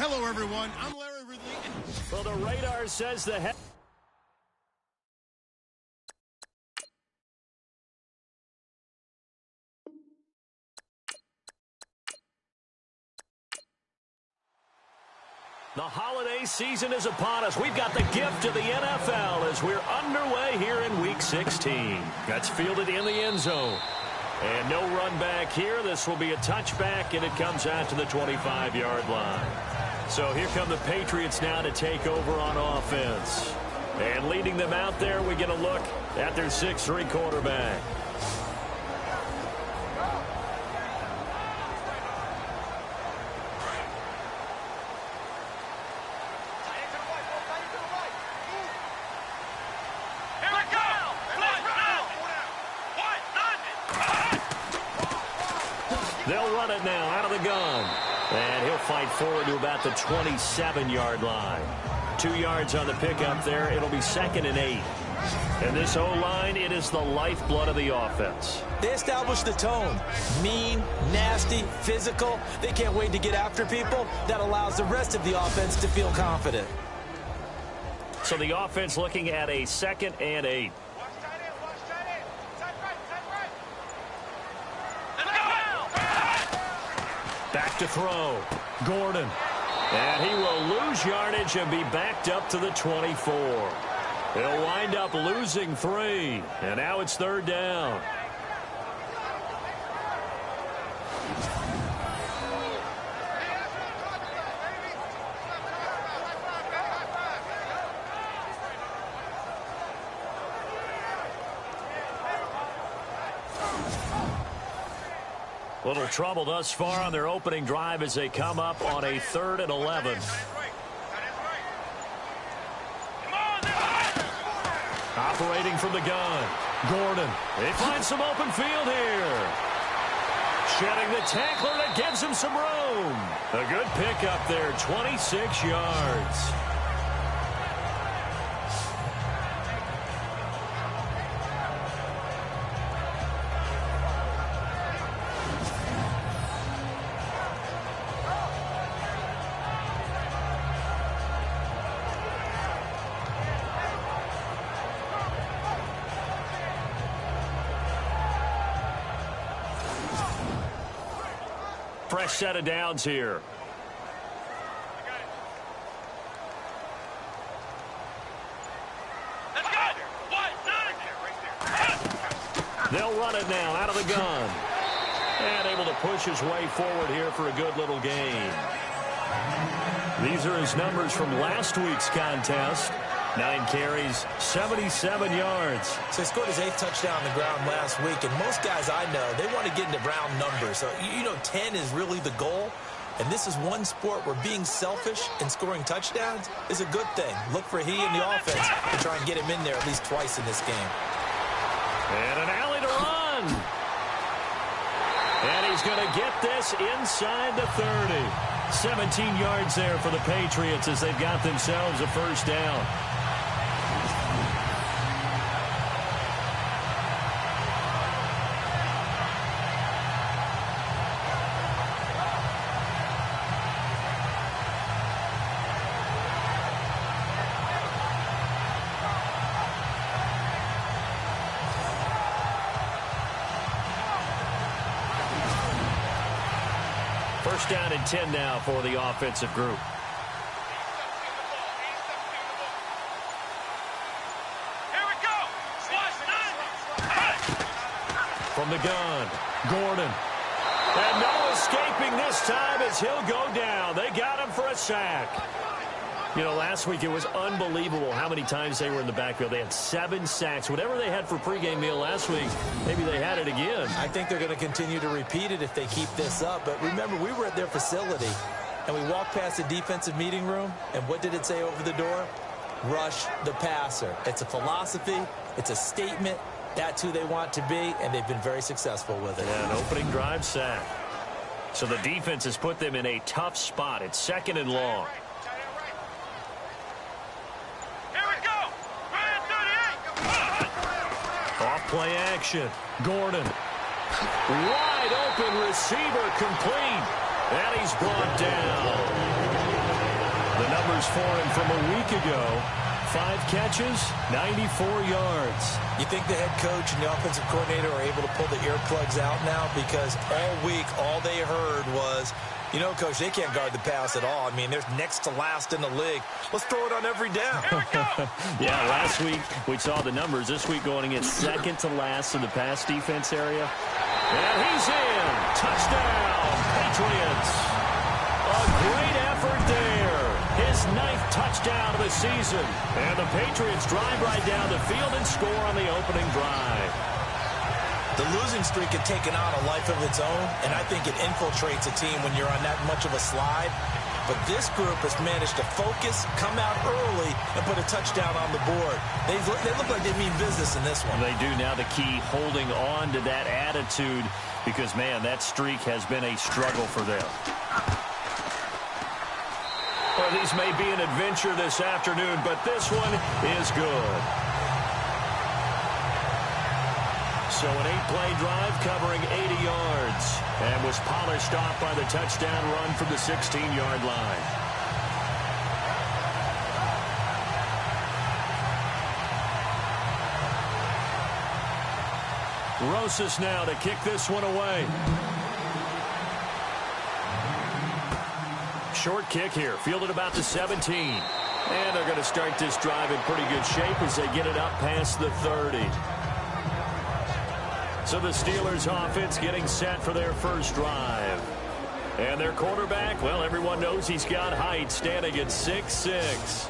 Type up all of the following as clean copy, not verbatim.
Hello, everyone. I'm Larry Ridley. Well, the radar says the head. The holiday season is upon us. We've got the gift of the NFL as we're underway here in Week 16. That's fielded in the end zone. And no run back here. This will be a touchback, and it comes out to the 25-yard line. So here come the Patriots now to take over on offense. And leading them out there, we get a look at their 6'3" quarterback. They'll run it now out of the gun. And he'll fight forward to about the 27-yard line. 2 yards on the pickup there. It'll be 2nd and 8. And this O-line, it is the lifeblood of the offense. They established the tone. Mean, nasty, physical. They can't wait to get after people. That allows the rest of the offense to feel confident. So the offense looking at a 2nd and 8. Back to throw. Gordon. And he will lose yardage and be backed up to the 24. He'll wind up losing 3. And now it's 3rd down. Little trouble thus far on their opening drive as they come up on a 3rd and 11. Operating from the gun. Gordon. They find some open field here. Shedding the tackler that gives him some room. A good pickup there, 26 yards. Fresh set of downs here. They'll run it now out of the gun. And able to push his way forward here for a good little gain. These are his numbers from last week's contest. 9 carries, 77 yards. So he scored his 8th touchdown on the ground last week, and most guys I know, they want to get into round numbers. So, 10 is really the goal, and this is one sport where being selfish and scoring touchdowns is a good thing. Look for he and the offense to try and get him in there at least twice in this game. And an alley to run. And he's going to get this inside the 30. 17 yards there for the Patriots as they've got themselves a 1st down. First down and 10 now for the offensive group. Here we go. From the gun, Gordon. And no escaping this time as he'll go down. They got him for a sack. Last week it was unbelievable how many times they were in the backfield. They had 7 sacks. Whatever they had for pregame meal last week, maybe they had it again. I think they're going to continue to repeat it if they keep this up. But remember, we were at their facility, and we walked past the defensive meeting room, and what did it say over the door? Rush the passer. It's a philosophy. It's a statement. That's who they want to be, and they've been very successful with it. Yeah, an opening drive sack. So the defense has put them in a tough spot. It's 2nd and long. Off play action. Gordon. Wide open receiver complete. And he's brought down. The numbers for him from a week ago: 5 catches, 94 yards. You think the head coach and the offensive coordinator are able to pull the earplugs out now? Because all week, all they heard was, you know, Coach, they can't guard the pass at all. I mean, they're next to last in the league. Let's throw it on every down. Yeah, last week we saw the numbers. This week going against second to last in the pass defense area. And he's in. Touchdown, Patriots. A great effort there. His 9th touchdown of the season. And the Patriots drive right down the field and score on the opening drive. The losing streak had taken on a life of its own, and I think it infiltrates a team when you're on that much of a slide. But this group has managed to focus, come out early, and put a touchdown on the board. They look like they mean business in this one. They do. Now the key, holding on to that attitude, because, man, that streak has been a struggle for them. Well, these may be an adventure this afternoon, but this one is good. So an 8-play drive covering 80 yards and was polished off by the touchdown run from the 16-yard line. Rosas now to kick this one away. Short kick here, fielded about the 17. And they're going to start this drive in pretty good shape as they get it up past the 30. So the Steelers offense getting set for their first drive. And their quarterback, well, everyone knows he's got height, standing at 6'6".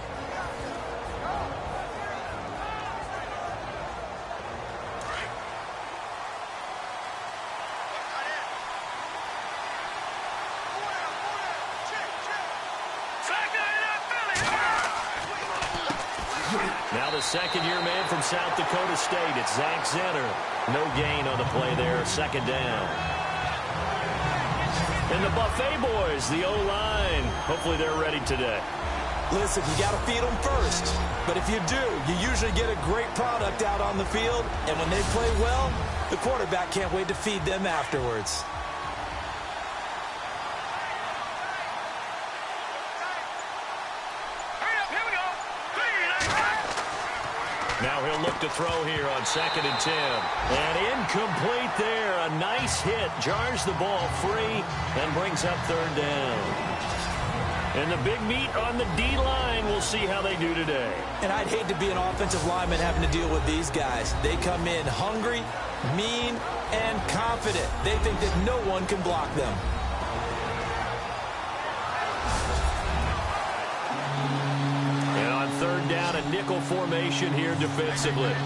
Now the second-year man from South Dakota State, it's Zach Zenner. No gain on the play there, second down. And the Buffet boys, the O-line, hopefully they're ready today. Listen, you got to feed them first. But if you do, you usually get a great product out on the field. And when they play well, the quarterback can't wait to feed them afterwards. Now he'll look to throw here on 2nd and 10. And incomplete there. A nice hit. Jars the ball free and brings up 3rd down. And the big meat on the D-line. We'll see how they do today. And I'd hate to be an offensive lineman having to deal with these guys. They come in hungry, mean, and confident. They think that no one can block them. Third down, a nickel formation here defensively. Here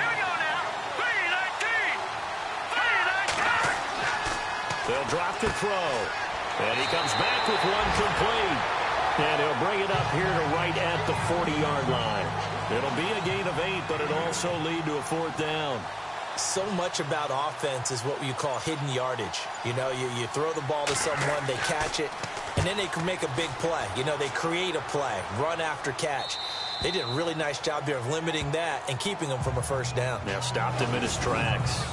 we go now. 3-19. They'll drop the throw. And he comes back with one complete. And he'll bring it up here to right at the 40-yard line. It'll be a gain of 8, but it'll also lead to a 4th down. So much about offense is what you call hidden yardage. You know, you throw the ball to someone, they catch it, and then they can make a big play. You know, they create a play, run after catch. They did a really nice job there of limiting that and keeping him from a first down. Now stopped him in his tracks.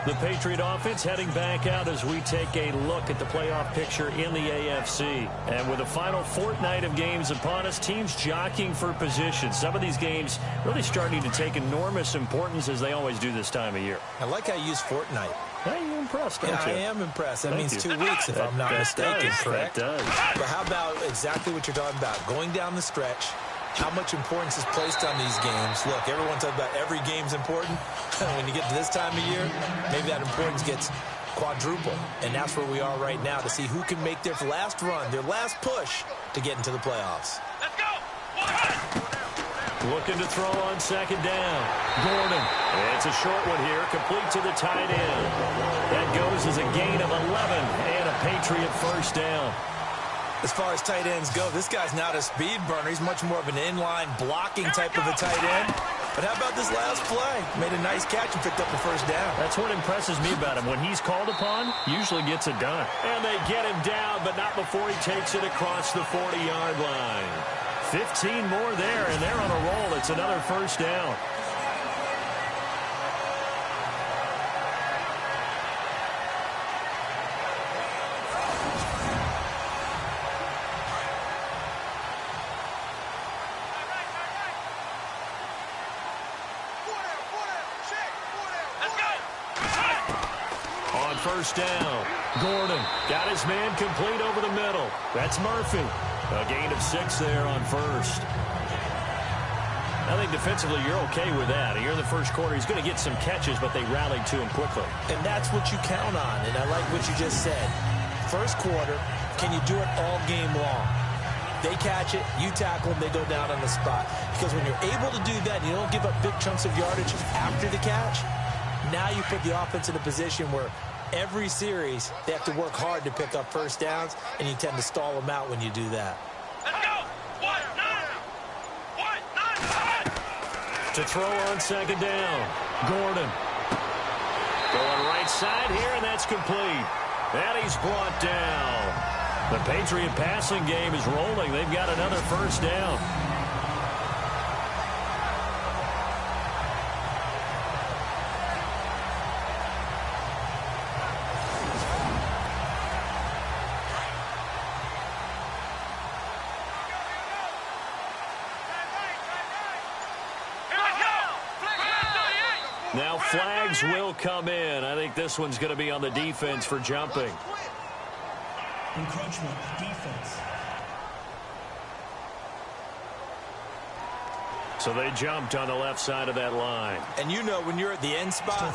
The Patriot offense heading back out as we take a look at the playoff picture in the AFC. And with the final fortnight of games upon us, teams jockeying for position. Some of these games really starting to take enormous importance as they always do this time of year. I like how you use fortnight. Hey, you're impressed, don't Yeah, you? I am impressed. That Thank means you. 2 weeks if I'm not mistaken, correct? That does. But how about exactly what you're talking about? Going down the stretch, how much importance is placed on these games. Look, everyone talks about every game's important. When you get to this time of year, maybe that importance gets quadruple. And that's where we are right now to see who can make their last run, their last push to get into the playoffs. Let's go. Looking to throw on 2nd down. Gordon. It's a short one here, complete to the tight end. That goes as a gain of 11 and a Patriot first down. As far as tight ends go, this guy's not a speed burner. He's much more of an inline blocking type of a tight end. But how about this last play? Made a nice catch and picked up a first down. That's what impresses me about him. When he's called upon, usually gets it done. And they get him down, but not before he takes it across the 40-yard line. 15 more there, and they're on a roll. It's another first down. First down. Gordon got his man complete over the middle. That's Murphy. A gain of 6 there on first. I think defensively you're okay with that. Here in the first quarter, he's going to get some catches, but they rallied to him quickly. And that's what you count on, and I like what you just said. First quarter, can you do it all game long? They catch it, you tackle them, they go down on the spot. Because when you're able to do that, you don't give up big chunks of yardage after the catch, now you put the offense in a position where every series, they have to work hard to pick up first downs, and you tend to stall them out when you do that. Let's go! 1-9! 1-9! To throw on second down, Gordon. Going right side here, and that's complete. And he's brought down. The Patriot passing game is rolling. They've got another first down. Now flags will come in. I think this one's going to be on the defense for jumping. Encroachment, defense. So they jumped on the left side of that line. And you know when you're at the end spot,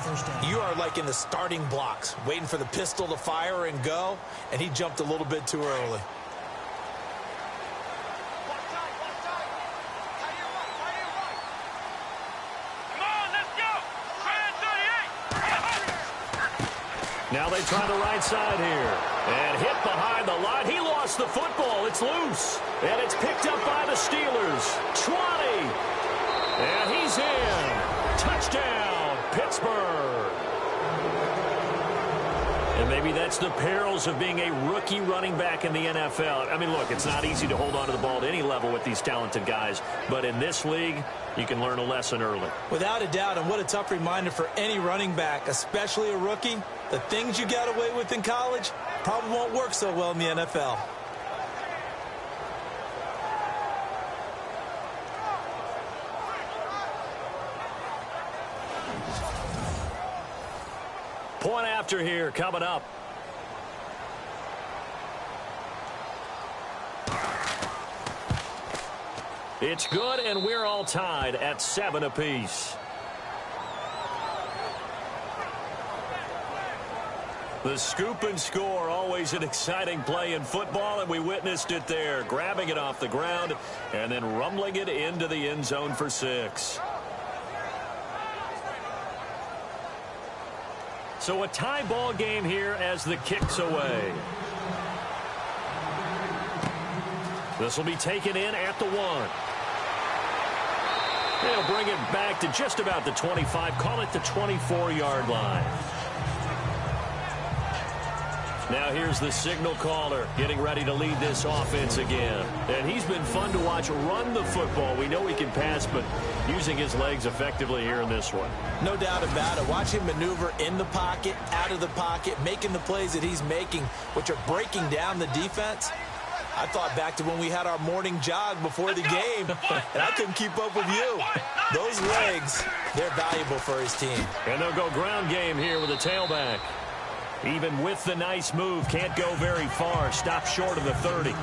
you are like in the starting blocks, waiting for the pistol to fire and go, and he jumped a little bit too early. Now they try the right side here. And hit behind the line. He lost the football. It's loose. And it's picked up by the Steelers. 20. And he's in. Touchdown, Pittsburgh. And maybe that's the perils of being a rookie running back in the NFL. I mean, look, it's not easy to hold on to the ball at any level with these talented guys. But in this league, you can learn a lesson early. Without a doubt, and what a tough reminder for any running back, especially a rookie. The things you got away with in college probably won't work so well in the NFL. Point after here coming up. It's good, and we're all tied at 7 apiece. The scoop and score, always an exciting play in football, and we witnessed it there, grabbing it off the ground and then rumbling it into the end zone for 6. So a tie ball game here as the kick's away. This will be taken in at the 1. They'll bring it back to just about the 25, call it the 24-yard line. Now here's the signal caller getting ready to lead this offense again. And he's been fun to watch run the football. We know he can pass, but using his legs effectively here in this one. No doubt about it. Watch him maneuver in the pocket, out of the pocket, making the plays that he's making, which are breaking down the defense. I thought back to when we had our morning jog before the game, and I couldn't keep up with you. Those legs, they're valuable for his team. And they'll go ground game here with a tailback. Even with the nice move, can't go very far. Stop short of the 30.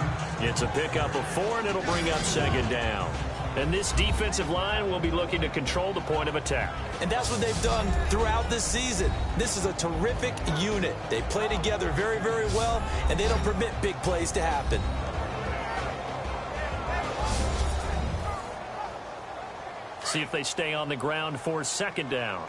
It's a pickup of 4, and it'll bring up second down. And this defensive line will be looking to control the point of attack. And that's what they've done throughout this season. This is a terrific unit. They play together very, very well, and they don't permit big plays to happen. See if they stay on the ground for second down.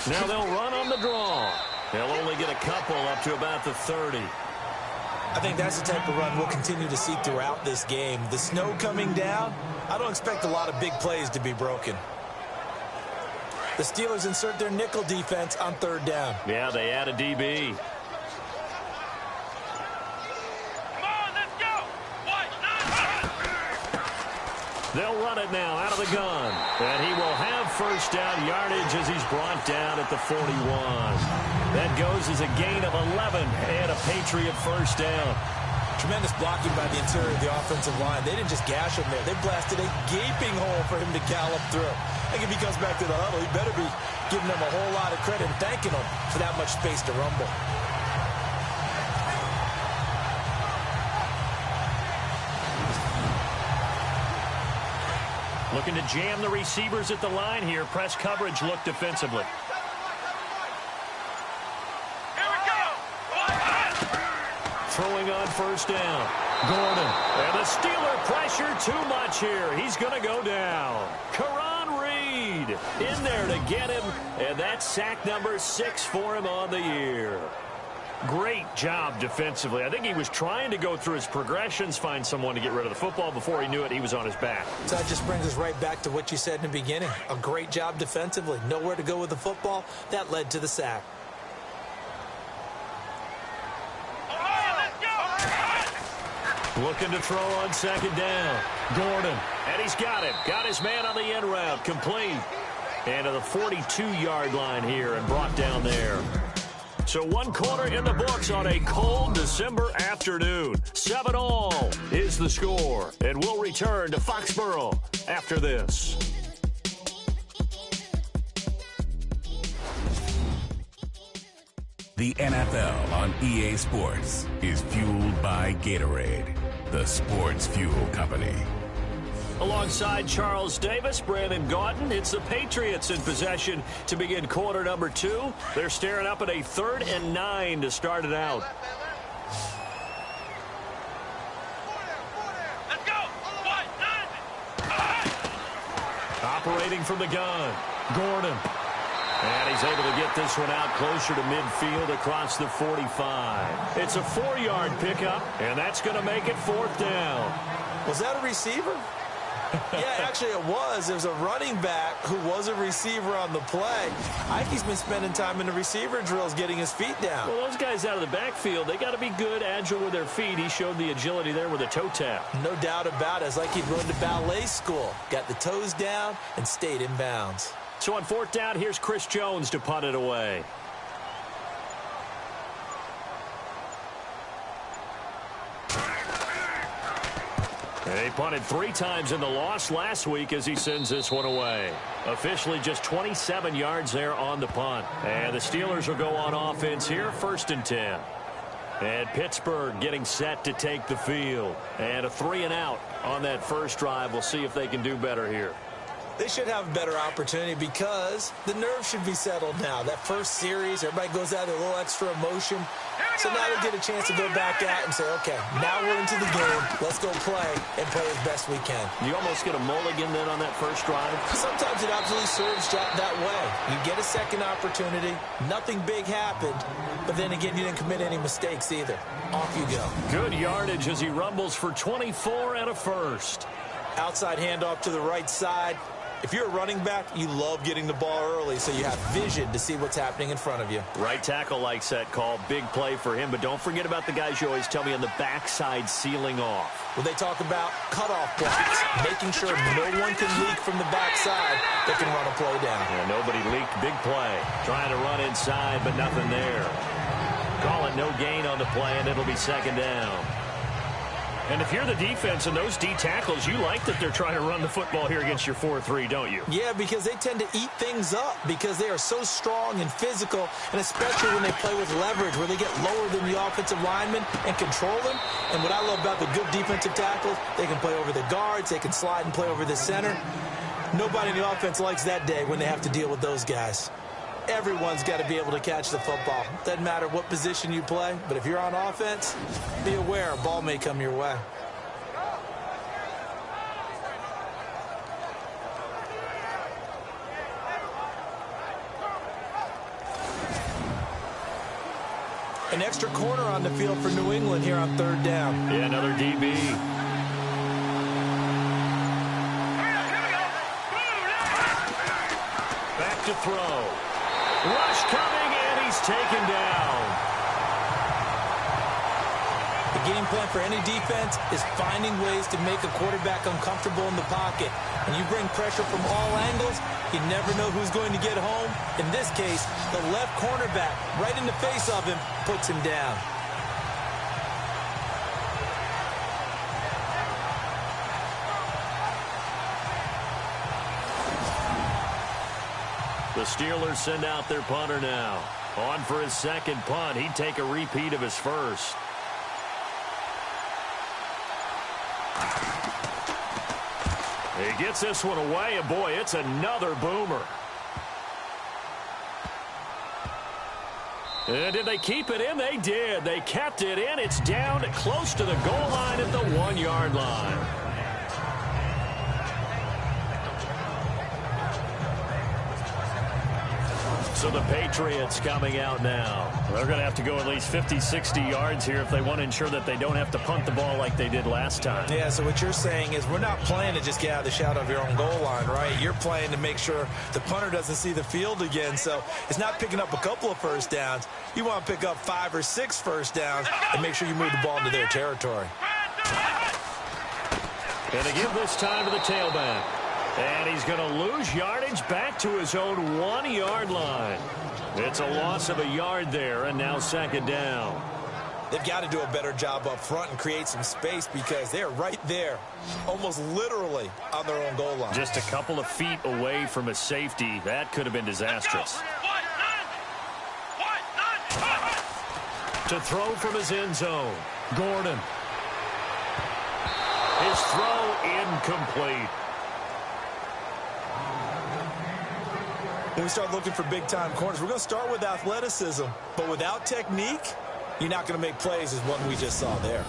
Now they'll run on the draw. They'll only get a couple up to about the 30. I think that's the type of run we'll continue to see throughout this game. The snow coming down, I don't expect a lot of big plays to be broken. The Steelers insert their nickel defense on 3rd down. Yeah, they add a DB. They'll run it now out of the gun. And he will have first down yardage as he's brought down at the 41. That goes as a gain of 11 and a Patriot first down. Tremendous blocking by the interior of the offensive line. They didn't just gash him there. They blasted a gaping hole for him to gallop through. I think if he comes back to the huddle, he better be giving them a whole lot of credit and thanking them for that much space to rumble. Looking to jam the receivers at the line here. Press coverage look defensively. Here we go. Throwing on first down. Gordon. And the Steeler pressure too much here. He's going to go down. Karan Reed in there to get him. And that's sack number 6 for him on the year. Great job defensively. I think he was trying to go through his progressions, find someone to get rid of the football. Before he knew it, he was on his back. So that just brings us right back to what you said in the beginning. A great job defensively. Nowhere to go with the football. That led to the sack. Looking to throw on 2nd down. Gordon. And he's got it. Got his man on the end route. Complete. And to the 42-yard line here and brought down there. So 1 quarter in the books on a cold December afternoon. 7-all is the score. And we'll return to Foxborough after this. The NFL on EA Sports is fueled by Gatorade, the sports fuel company. Alongside Charles Davis, Brandon Gaudin, it's the Patriots in possession to begin quarter number 2. They're staring up at a 3rd and 9 to start it out. Let's go. 1, 9. Operating from the gun, Gordon. And he's able to get this one out closer to midfield across the 45. It's a 4-yard pickup, and that's going to make it 4th down. Was that a receiver? Yeah, actually it was. There was a running back who was a receiver on the play. I think he's been spending time in the receiver drills getting his feet down. Well, those guys out of the backfield, they got to be good, agile with their feet. He showed the agility there with a toe tap. No doubt about it. It's like he'd run to ballet school. Got the toes down and stayed in bounds. So on 4th down, here's Chris Jones to punt it away. They punted 3 times in the loss last week as he sends this one away. Officially just 27 yards there on the punt. And the Steelers will go on offense here, 1st and 10. And Pittsburgh getting set to take the field. And a 3-and-out on that first drive. We'll see if they can do better here. They should have a better opportunity because the nerves should be settled now. That first series, everybody goes out with a little extra emotion. So now they get a chance to go back at and say, okay, now we're into the game. Let's go play and play as best we can. You almost get a mulligan then on that first drive? Sometimes it absolutely serves that way. You get a second opportunity. Nothing big happened. But then again, you didn't commit any mistakes either. Off you go. Good yardage as he rumbles for 24 and a first. Outside handoff to the right side. If you're a running back, you love getting the ball early so you have vision to see what's happening in front of you. Right tackle likes that call. Big play for him. But don't forget about the guys you always tell me on the backside sealing off. When they talk about cutoff blocks, making sure no one can leak from the backside, they can run a play down. Yeah, nobody leaked. Big play. Trying to run inside, but nothing there. Call it no gain on the play, and it'll be 2nd down. And if you're the defense and those D tackles, you like that they're trying to run the football here against your 4-3, don't you? Yeah, because they tend to eat things up because they are so strong and physical, and especially when they play with leverage where they get lower than the offensive linemen and control them. And what I love about the good defensive tackles, they can play over the guards, they can slide and play over the center. Nobody in the offense likes that day when they have to deal with those guys. Everyone's got to be able to catch the football. Doesn't matter what position you play, but if you're on offense, be aware a ball may come your way. An extra corner on the field for New England here on third down. Yeah, another DB. Back to throw. Rush coming, and he's taken down. The game plan for any defense is finding ways to make a quarterback uncomfortable in the pocket. When you bring pressure from all angles, you never know who's going to get home. In this case, the left cornerback, right in the face of him, puts him down. The Steelers send out their punter now. On for his second punt. He'd take a repeat of his first. He gets this one away, and boy, it's another boomer. And did they keep it in? They did. They kept it in. It's down close to the goal line at the 1-yard line. So the Patriots coming out now. They're going to have to go at least 50, 60 yards here if they want to ensure that they don't have to punt the ball like they did last time. Yeah, so what you're saying is we're not playing to just get out of the shadow of your own goal line, right? You're playing to make sure the punter doesn't see the field again. So it's not picking up a couple of first downs. You want to pick up 5 or 6 first downs and make sure you move the ball into their territory. And they give this time to the tailback. And he's going to lose yardage back to his own 1-yard line. It's a loss of a yard there, and now second down. They've got to do a better job up front and create some space because they're right there, almost literally on their own goal line. Just a couple of feet away from a safety. That could have been disastrous. To throw from his end zone, Gordon. His throw incomplete. When we start looking for big-time corners, we're going to start with athleticism, but without technique, you're not going to make plays as what we just saw there.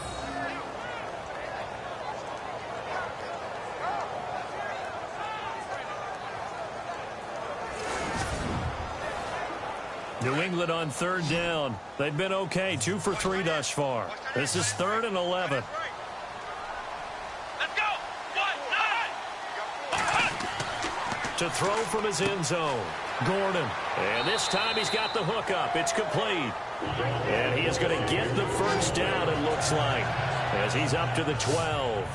New England on third down. They've been okay, 2 for 3 thus far. This is 3rd and 11. To throw from his end zone, Gordon. And this time he's got the hook up. It's complete. And he is going to get the first down, it looks like, as he's up to the 12.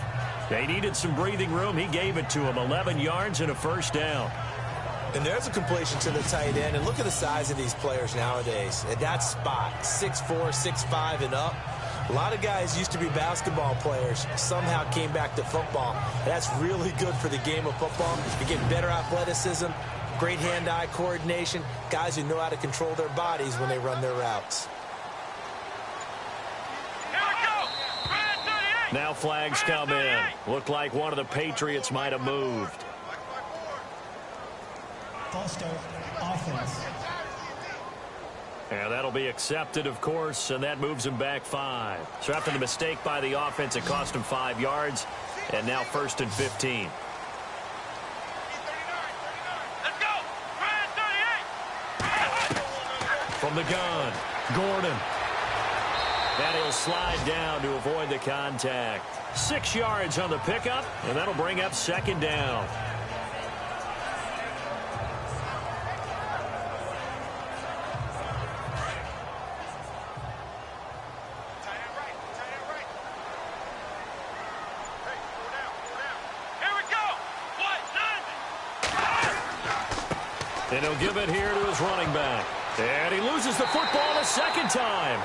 They needed some breathing room. He gave it to him, 11 yards and a first down. And there's a completion to the tight end. And look at the size of these players nowadays. At that spot, 6'4", 6'5", and up. A lot of guys used to be basketball players, somehow came back to football. That's really good for the game of football. You get better athleticism, great hand-eye coordination, guys who know how to control their bodies when they run their routes. Now flags come in. Looked like one of the Patriots might have moved. False start, offense. And that'll be accepted, of course, and that moves him back 5. So after the mistake by the offense, it cost him 5 yards, and now 1st and 15. Let's go! From the gun, Gordon. And he'll slide down to avoid the contact. 6 yards on the pickup, and that'll bring up second down. And he'll give it here to his running back. And he loses the football a second time.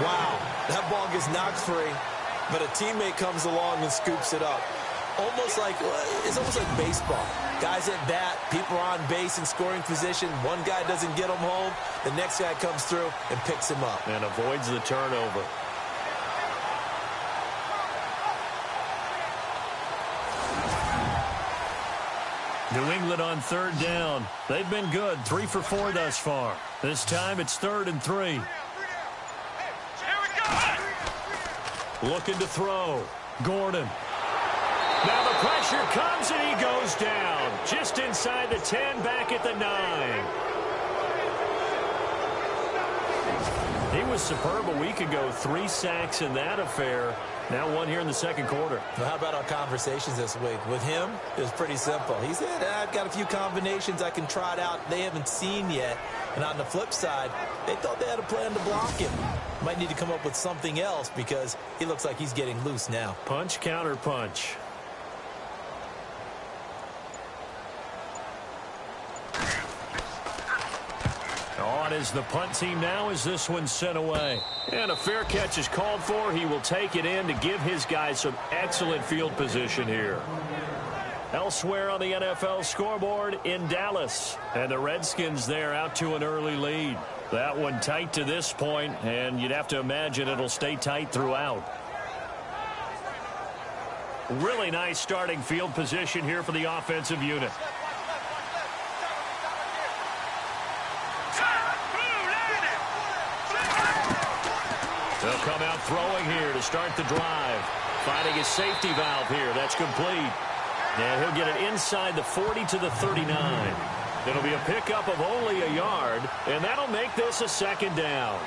Wow, that ball gets knocked free, but a teammate comes along and scoops it up. It's almost like baseball. Guys at bat, people are on base in scoring position. One guy doesn't get him home. The next guy comes through and picks him up. And avoids the turnover. New England on third down. They've been good, 3 for 4 thus far. This time it's 3rd and 3. Looking to throw. Gordon. Now the pressure comes and he goes down. Just inside the 10, back at the 9. He was superb a week ago. 3 sacks in that affair. Now 1 here in the second quarter. Well, how about our conversations this week? With him, it was pretty simple. He said, I've got a few combinations I can try it out they haven't seen yet. And on the flip side, they thought they had a plan to block him. Might need to come up with something else because he looks like he's getting loose now. Punch, counter punch. On is the punt team now as this one's sent away. And a fair catch is called for. He will take it in to give his guys some excellent field position here. Elsewhere on the NFL scoreboard in Dallas. And the Redskins there out to an early lead. That one tight to this point, and you'd have to imagine it'll stay tight throughout. Really nice starting field position here for the offensive unit. They'll come out throwing here to start the drive. Finding his safety valve here. That's complete. And he'll get it inside the 40 to the 39. It'll be a pickup of only a yard, and that'll make this a second down.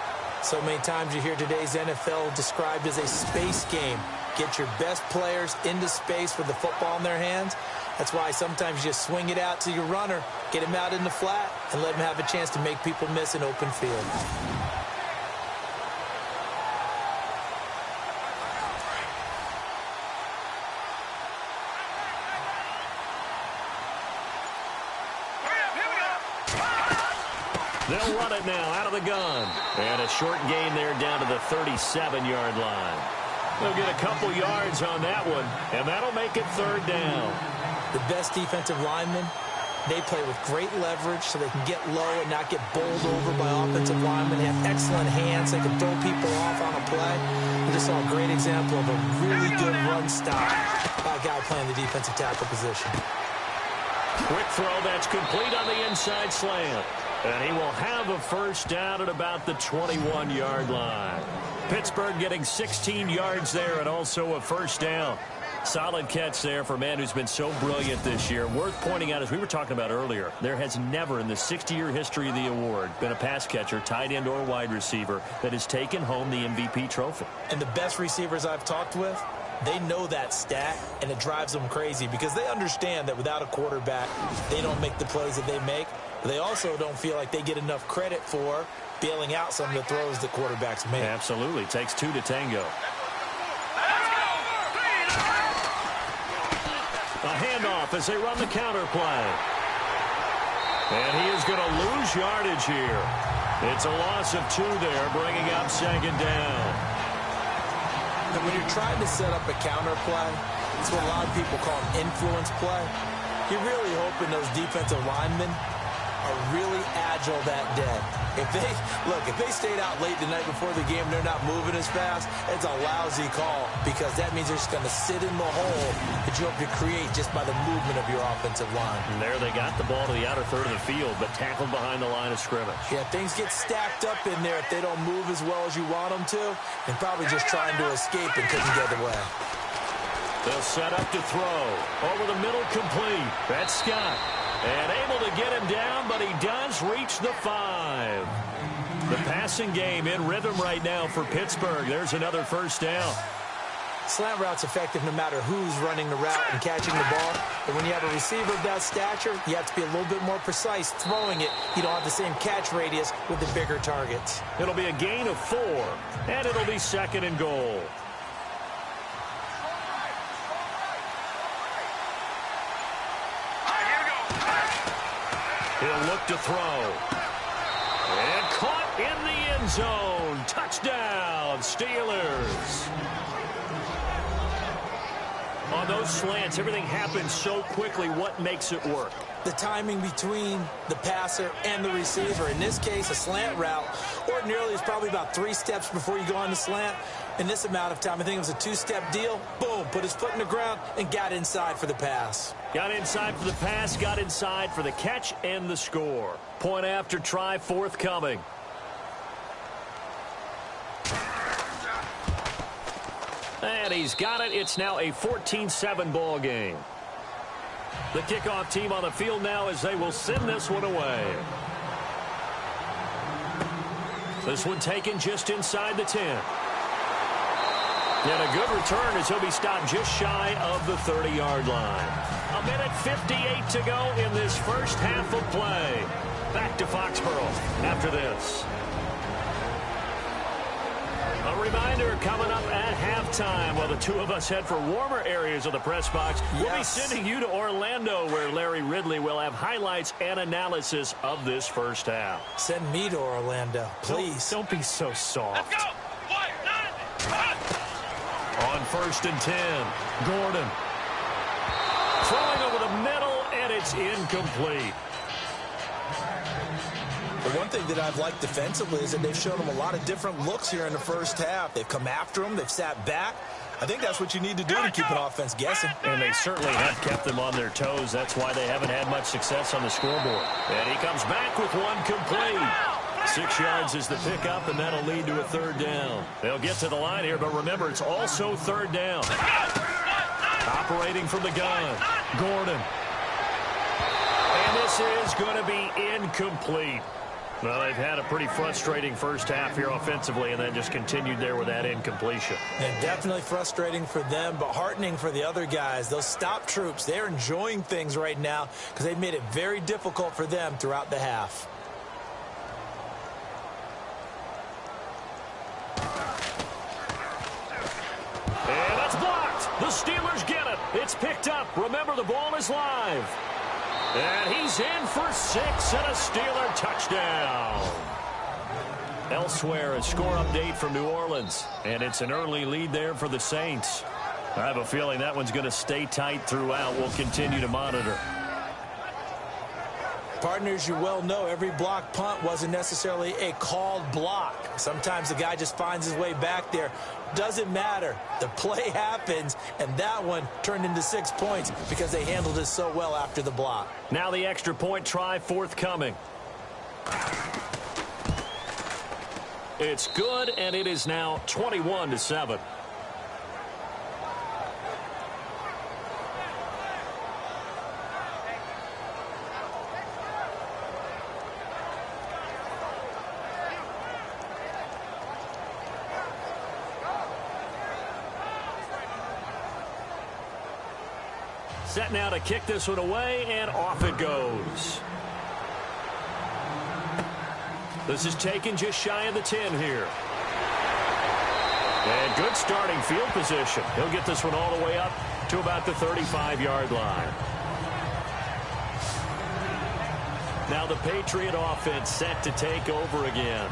So many times you hear today's NFL described as a space game. Get your best players into space with the football in their hands. That's why sometimes you just swing it out to your runner, get him out in the flat, and let him have a chance to make people miss an open field. They'll run it now out of the gun. And a short gain there down to the 37-yard line. They'll get a couple yards on that one, and that'll make it third down. The best defensive linemen, they play with great leverage so they can get low and not get bowled over by offensive linemen. They have excellent hands. They can throw people off on a play. We just saw a great example of a really good run stop by a guy playing the defensive tackle position. Quick throw that's complete on the inside slant. And he will have a first down at about the 21-yard line. Pittsburgh getting 16 yards there and also a first down. Solid catch there for a man who's been so brilliant this year. Worth pointing out, as we were talking about earlier, there has never in the 60-year history of the award been a pass catcher, tight end, or wide receiver that has taken home the MVP trophy. And the best receivers I've talked with, they know that stat, and it drives them crazy because they understand that without a quarterback, they don't make the plays that they make. But they also don't feel like they get enough credit for bailing out some of the throws the quarterbacks make. Absolutely. Takes 2 to tango. A handoff as they run the counter play. And he is going to lose yardage here. It's a loss of 2 there, bringing up second down. And when you're trying to set up a counter play, it's what a lot of people call an influence play. You're really hoping those defensive linemen are really agile that day. If they stayed out late the night before the game, they're not moving as fast, it's a lousy call because that means they're just going to sit in the hole that you hope to create just by the movement of your offensive line. And there they got the ball to the outer third of the field, but tackled behind the line of scrimmage. Yeah, things get stacked up in there if they don't move as well as you want them to, and probably just trying to escape and couldn't get away. They'll set up to throw. Over the middle, complete. That's Scott. And able to get him down, but he does reach the 5. The passing game in rhythm right now for Pittsburgh. There's another first down. Slant route's effective no matter who's running the route and catching the ball. But when you have a receiver of that stature, you have to be a little bit more precise throwing it. You don't have the same catch radius with the bigger targets. It'll be a gain of 4, and it'll be second and goal. He'll look to throw. And caught in the end zone. Touchdown, Steelers. On those slants, everything happens so quickly. What makes it work? The timing between the passer and the receiver. In this case, a slant route ordinarily is probably about 3 steps before you go on the slant. In this amount of time, I think it was a 2-step deal. Boom, put his foot in the ground and got inside for the pass. Got inside for the pass, got inside for the catch and the score. Point after try forthcoming. And he's got it. It's now a 14-7 ball game. The kickoff team on the field now as they will send this one away. This one taken just inside the 10. And a good return as he'll be stopped just shy of the 30-yard line. 1:58 to go in this first half of play. Back to Foxborough after this. A reminder coming up at halftime while the two of us head for warmer areas of the press box. Yes. We'll be sending you to Orlando where Larry Ridley will have highlights and analysis of this first half. Send me to Orlando, please. Don't be so soft. Let's go. On 1st and 10, Gordon. Throwing over the middle, and it's incomplete. The one thing that I've liked defensively is that they've shown him a lot of different looks here in the first half. They've come after him. They've sat back. I think that's what you need to do to keep an offense guessing. And they certainly have kept them on their toes. That's why they haven't had much success on the scoreboard. And he comes back with one complete. 6 yards is the pickup, and that'll lead to a 3rd down. They'll get to the line here, but remember, it's also 3rd down. Operating from the gun, Gordon. And this is going to be incomplete. Well, they've had a pretty frustrating first half here offensively and then just continued there with that incompletion. And definitely frustrating for them, but heartening for the other guys. Those stop troops, they're enjoying things right now because they've made it very difficult for them throughout the half. And that's blocked. The Steelers get it. It's picked up. Remember, the ball is live. And he's in for 6 and a Steeler touchdown. Elsewhere, a score update from New Orleans. And it's an early lead there for the Saints. I have a feeling that one's going to stay tight throughout. We'll continue to monitor. Partners, you well know every block punt wasn't necessarily a called block. Sometimes the guy just finds his way back there. Doesn't matter. The play happens, and that one turned into 6 points because they handled it so well after the block. Now the extra point try forthcoming. It's good, and it is now 21-7. Set now to kick this one away, and off it goes. This is taken just shy of the 10 here. And good starting field position. He'll get this one all the way up to about the 35-yard line. Now the Patriot offense set to take over again.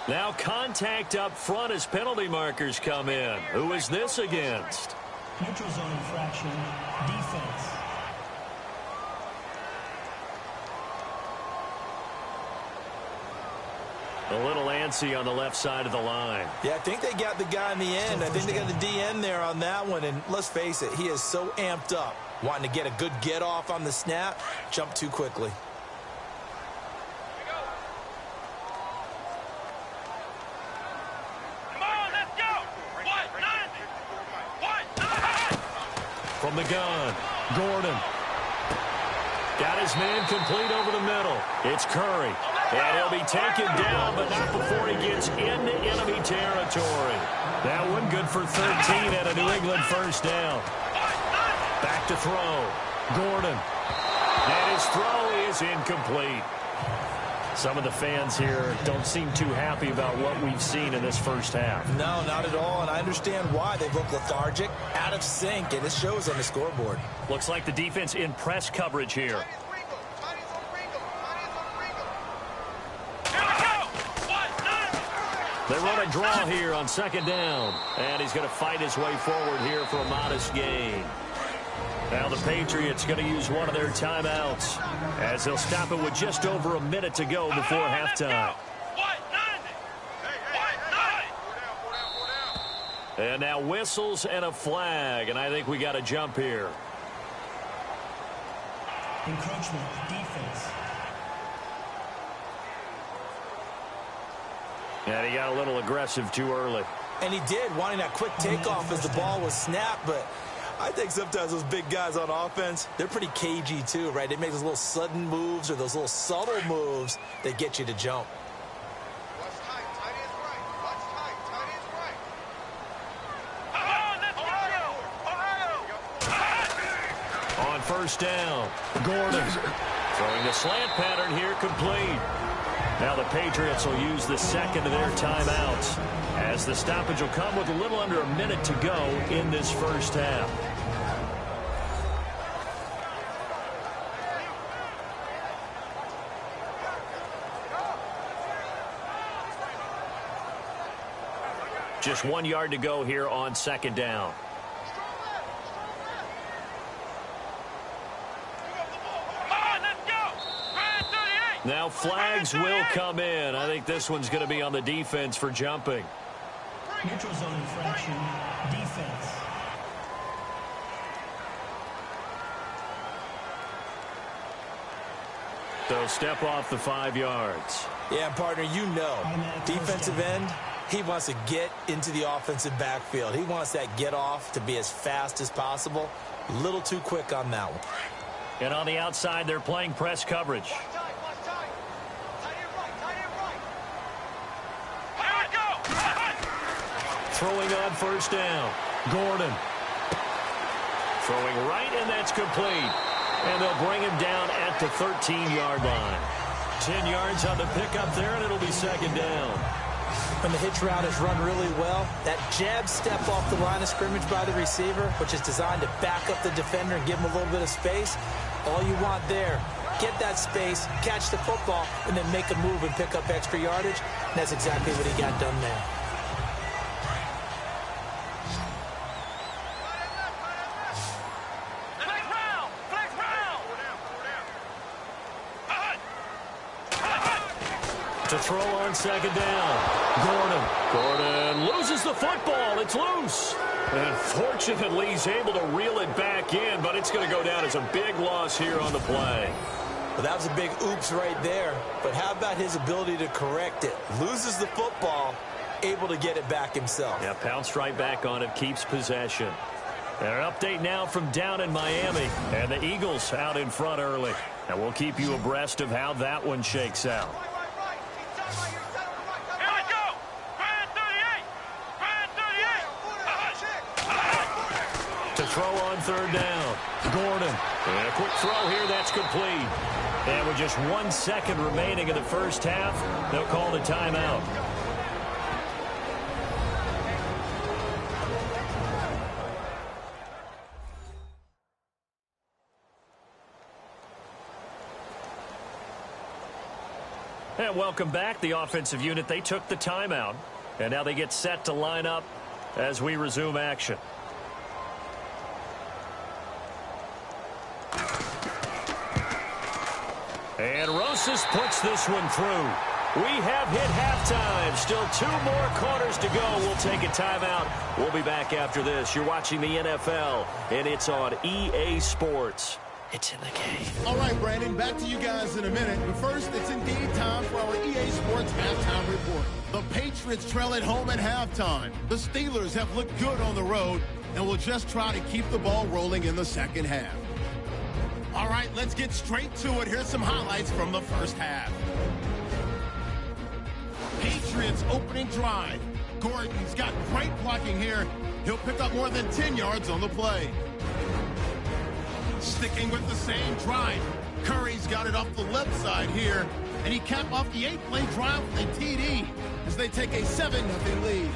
Now contact up front as penalty markers come in. Who is this against? Neutral zone infraction, defense. A little antsy on the left side of the line. Yeah, I think they got the guy in the end. I think they got the DN there on that one. And let's face it, he is so amped up, wanting to get a good get off on the snap, jump too quickly. From the gun, Gordon. Got his man complete over the middle. It's Curry. And he'll be taken down, but not before he gets into enemy territory. That one good for 13 at a New England first down. Back to throw. Gordon. And his throw is incomplete. Some of the fans here don't seem too happy about what we've seen in this first half. No, not at all, and I understand why. They look lethargic, out of sync, and it shows on the scoreboard. Looks like the defense in press coverage here. They run a draw here on 2nd down, and he's going to fight his way forward here for a modest gain. Now the Patriots going to use one of their timeouts as they'll stop it with just over a minute to go before halftime. And now whistles and a flag, and I think we got a jump here. Encroachment, defense. And he got a little aggressive too early. And he did, wanting that quick takeoff as the ball was snapped, but I think sometimes those big guys on offense, they're pretty cagey too, right? They make those little sudden moves or those little subtle moves that get you to jump. Watch tight. Tight is right. Watch tight. Tight is right. Ohio! On first down, Gordon throwing the slant pattern here, complete. Now the Patriots will use the second of their timeouts, as the stoppage will come with a little under a minute to go in this first half. Just 1 yard to go here on second down. Now flags will come in. I think this one's going to be on the defense for jumping. Neutral zone infraction, defense. So step off the 5 yards. Yeah, partner, you know, defensive end, he wants to get into the offensive backfield. He wants that get off to be as fast as possible. A little too quick on that one. And on the outside, they're playing press coverage. Throwing on first down, Gordon. Throwing right, and that's complete. And they'll bring him down at the 13-yard line. 10 yards on the pickup there, and it'll be second down. When the hitch route is run really well, that jab step off the line of scrimmage by the receiver, which is designed to back up the defender and give him a little bit of space, all you want there, get that space, catch the football, and then make a move and pick up extra yardage. And that's exactly what he got done there. To throw on second down, Gordon loses the football. It's loose. And fortunately, he's able to reel it back in, but it's going to go down as a big loss here on the play. Well, that was a big oops right there. But how about his ability to correct it? Loses the football, able to get it back himself. Yeah, pounced right back on it, keeps possession. And an update now from down in Miami. And the Eagles out in front early. And we'll keep you abreast of how that one shakes out. To throw on third down, Gordon. And a quick throw here, that's complete. And with just 1 second remaining in the first half, they'll call the timeout. And welcome back, the offensive unit. They took the timeout, and now they get set to line up as we resume action. And Rosas puts this one through. We have hit halftime. Still 2 more quarters to go. We'll take a timeout. We'll be back after this. You're watching the NFL, and it's on EA Sports. It's in the game. All right, Brandon, back to you guys in a minute. But first, it's indeed time for our EA Sports halftime report. The Patriots trail at home at halftime. The Steelers have looked good on the road and will just try to keep the ball rolling in the second half. All right, let's get straight to it. Here's some highlights from the first half. Patriots opening drive. Gordon's got great blocking here. He'll pick up more than 10 yards on the play. Sticking with the same drive. Curry's got it off the left side here, and he capped off the 8-play drive with a TD as they take a 7-0 lead.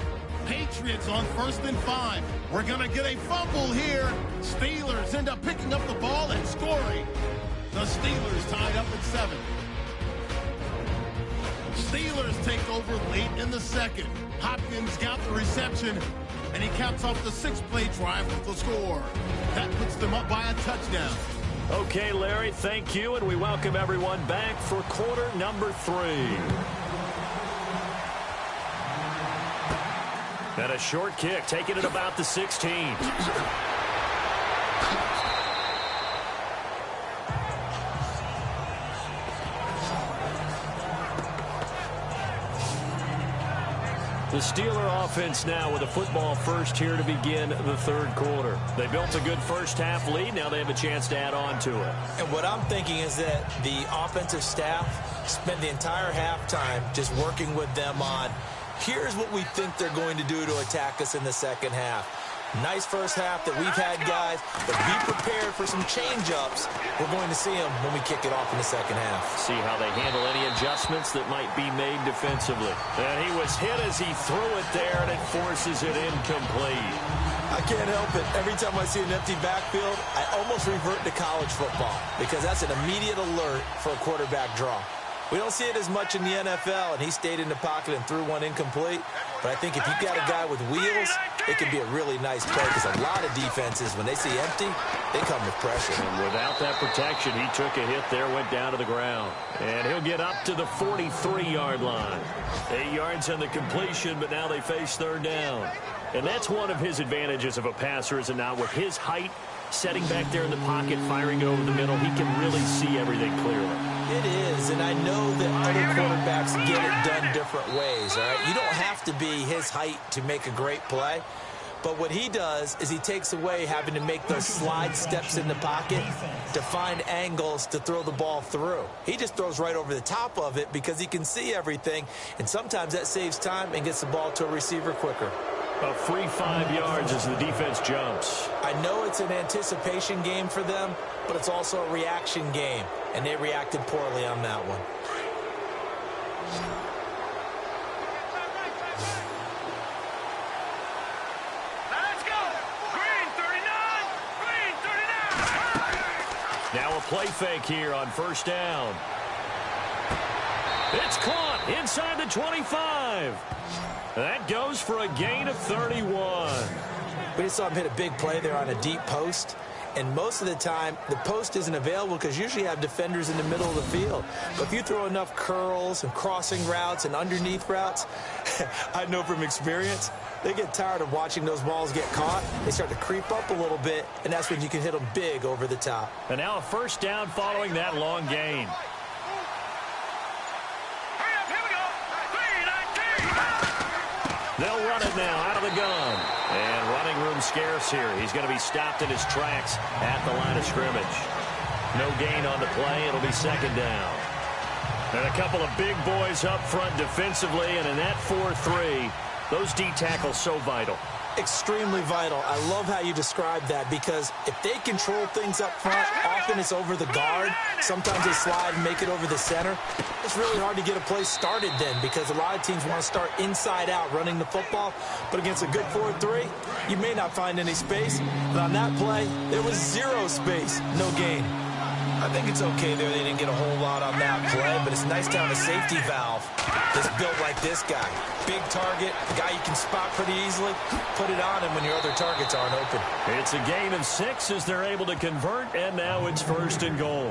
Patriots on 1st and 5. We're going to get a fumble here. Steelers end up picking up the ball and scoring. The Steelers tied up at 7. Steelers take over late in the second. Hopkins got the reception, and he caps off the 6-play drive with the score. That puts them up by a touchdown. Okay, Larry, thank you, and we welcome everyone back for quarter number 3. And And a short kick, taking it about the 16. The Steeler offense now with a football first here to begin the third quarter. They built a good first half lead. Now they have a chance to add on to it. And what I'm thinking is that the offensive staff spent the entire halftime just working with them on, here's what we think they're going to do to attack us in the second half. Nice first half that we've had, guys, but be prepared for some change-ups. We're going to see them when we kick it off in the second half. See how they handle any adjustments that might be made defensively. And he was hit as he threw it there, and it forces it incomplete. I can't help it. Every time I see an empty backfield, I almost revert to college football because that's an immediate alert for a quarterback draw. We don't see it as much in the NFL, and he stayed in the pocket and threw one incomplete. But I think if you've got a guy with wheels, it can be a really nice play because a lot of defenses, when they see empty, they come with pressure. And without that protection, he took a hit there, went down to the ground. And he'll get up to the 43-yard line. 8 yards on the completion, but now they face third down. And that's one of his advantages of a passer, is it not? With his height, setting back there in the pocket, firing over the middle, he can really see everything clearly. It is, and I know that other quarterbacks get it done different ways, all right? You don't have to be his height to make a great play, but what he does is he takes away having to make those slide steps in the pocket to find angles to throw the ball through. He just throws right over the top of it because he can see everything, and sometimes that saves time and gets the ball to a receiver quicker. A free 5 yards as the defense jumps. I know it's an anticipation game for them, but it's also a reaction game, and they reacted poorly on that one. Let's go! Green 39! Green 39! Now a play fake here on first down. It's caught inside the 25. That goes for a gain of 31. We just saw him hit a big play there on a deep post. And most of the time, the post isn't available because usually you have defenders in the middle of the field. But if you throw enough curls and crossing routes and underneath routes, I know from experience, they get tired of watching those balls get caught. They start to creep up a little bit, and that's when you can hit them big over the top. And now a first down following that long gain. They'll run it now out of the gun. And running room scarce here. He's going to be stopped in his tracks at the line of scrimmage. No gain on the play. It'll be second down. And a couple of big boys up front defensively. And in that 4-3, those D tackles so vital. Extremely vital. I love how you describe that because if they control things up front, often it's over the guard. Sometimes they slide and make it over the center. It's really hard to get a play started then because a lot of teams want to start inside out running the football. But against a good 4-3, you may not find any space. But on that play, there was zero space, no gain. I think it's okay there. They didn't get a whole lot on that play, but it's nice to have a safety valve that's built like this guy. Big target, guy you can spot pretty easily. Put it on him when your other targets aren't open. It's a gain of 6 as they're able to convert, and now it's first and goal.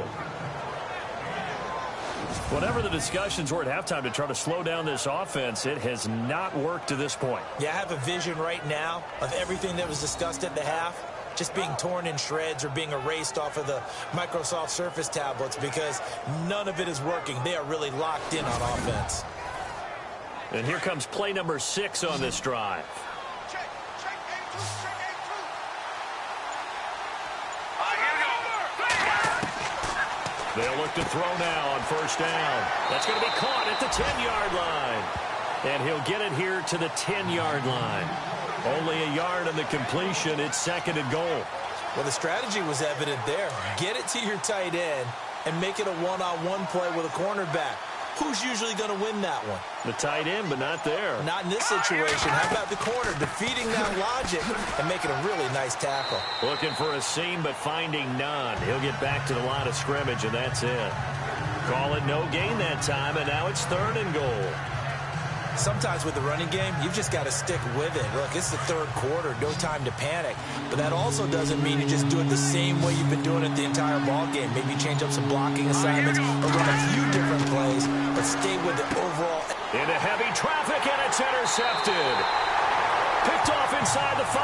Whatever the discussions were at halftime to try to slow down this offense, it has not worked to this point. Yeah, I have a vision right now of everything that was discussed at the half just being torn in shreds or being erased off of the Microsoft Surface tablets because none of it is working. They are really locked in on offense. And here comes play number 6 on this drive. Check A2, check A2. They'll look to throw now on first down. That's going to be caught at the 10-yard line. And he'll get it here to the 10-yard line. Only a yard on the completion. It's second and goal. Well, the strategy was evident there. Get it to your tight end and make it a one-on-one play with a cornerback. Who's usually going to win that one? The tight end, but not there. Not in this situation. How about the corner defeating that logic and making a really nice tackle? Looking for a seam, but finding none. He'll get back to the line of scrimmage, and that's it. Call it no gain that time, and now it's third and goal. Sometimes with the running game, you've just got to stick with it. Look, it's the third quarter, no time to panic. But that also doesn't mean you just do it the same way you've been doing it the entire ball game. Maybe change up some blocking assignments or run a few different plays, but stay with the overall. Into heavy traffic, and it's intercepted. Picked off inside the 5.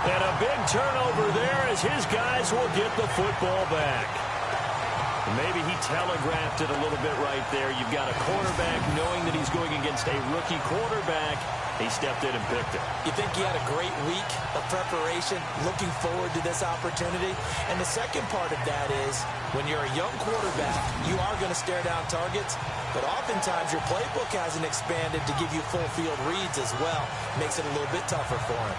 And a big turnover there as his guys will get the football back. Maybe he telegraphed it a little bit right there. You've got a quarterback knowing that he's going against a rookie quarterback. He stepped in and picked it. You think he had a great week of preparation, looking forward to this opportunity? And the second part of that is, when you're a young quarterback, you are going to stare down targets, but oftentimes your playbook hasn't expanded to give you full field reads as well. Makes it a little bit tougher for him.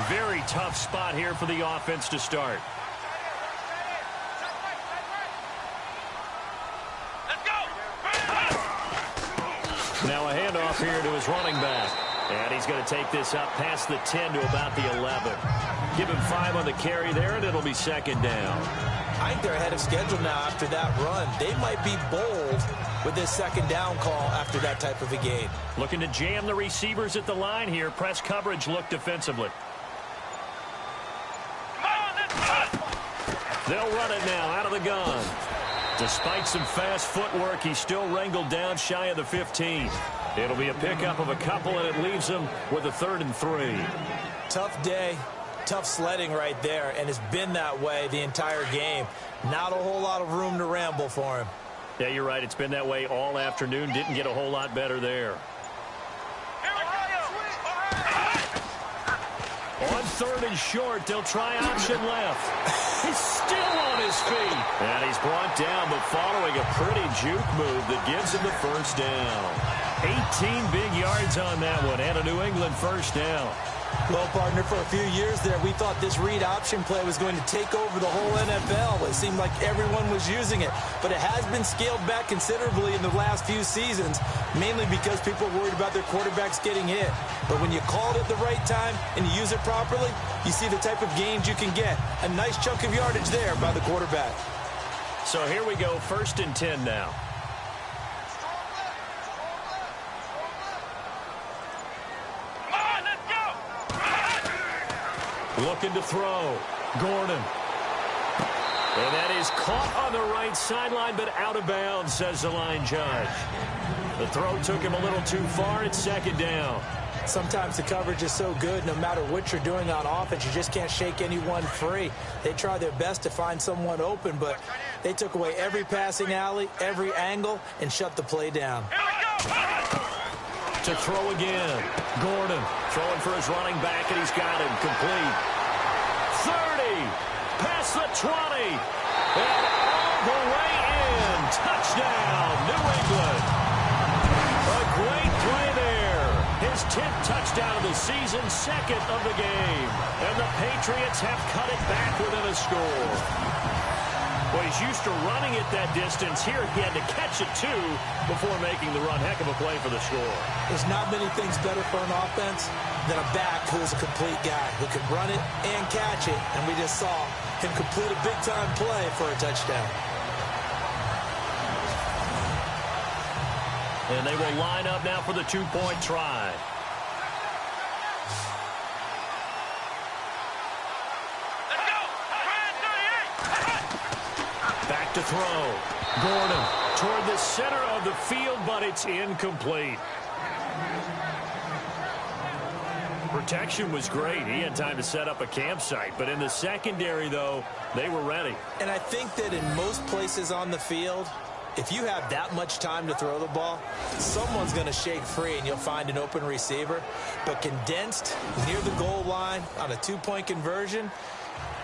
Very tough spot here for the offense to start. Now a handoff here to his running back. And he's going to take this up past the 10 to about the 11. Give him 5 on the carry there, and it'll be second down. I think they're ahead of schedule now after that run. They might be bold with this second down call after that type of a game. Looking to jam the receivers at the line here. Press coverage look defensively. They'll run it now out of the gun. Despite some fast footwork, he's still wrangled down shy of the 15. It'll be a pickup of a couple, and it leaves him with a 3rd and 3. Tough day, tough sledding right there, and it's been that way the entire game. Not a whole lot of room to ramble for him. Yeah, you're right. It's been that way all afternoon. Didn't get a whole lot better there. On 3rd and short, they'll try option left. He's still on his feet. And he's brought down, but following a pretty juke move that gives him the first down. 18 big yards on that one, and a New England first down. Well, partner, for a few years there, we thought this read option play was going to take over the whole NFL. It seemed like everyone was using it, but it has been scaled back considerably in the last few seasons, mainly because people are worried about their quarterbacks getting hit. But when you call it at the right time and you use it properly, you see the type of gains you can get. A nice chunk of yardage there by the quarterback. So here we go, 1st and 10 now. Looking to throw. Gordon. And that is caught on the right sideline, but out of bounds, says the line judge. The throw took him a little too far. It's second down. Sometimes the coverage is so good, no matter what you're doing on offense, you just can't shake anyone free. They try their best to find someone open, but they took away every passing alley, every angle, and shut the play down. To throw again. Gordon throwing for his running back, and he's got him complete. 30, past the 20, and all the way in. Touchdown, New England. A great play there. His 10th touchdown of the season, 2nd of the game. And the Patriots have cut it back within a score. Well, he's used to running it that distance. Here he had to catch it, too, before making the run. Heck of a play for the score. There's not many things better for an offense than a back who is a complete guy who can run it and catch it. And we just saw him complete a big-time play for a touchdown. And they will line up now for the 2-point try. Back to throw. Gordon toward the center of the field, but it's incomplete. Protection was great. He had time to set up a campsite. But in the secondary, though, they were ready. And I think that in most places on the field, if you have that much time to throw the ball, someone's going to shake free and you'll find an open receiver. But condensed near the goal line on a 2-point conversion,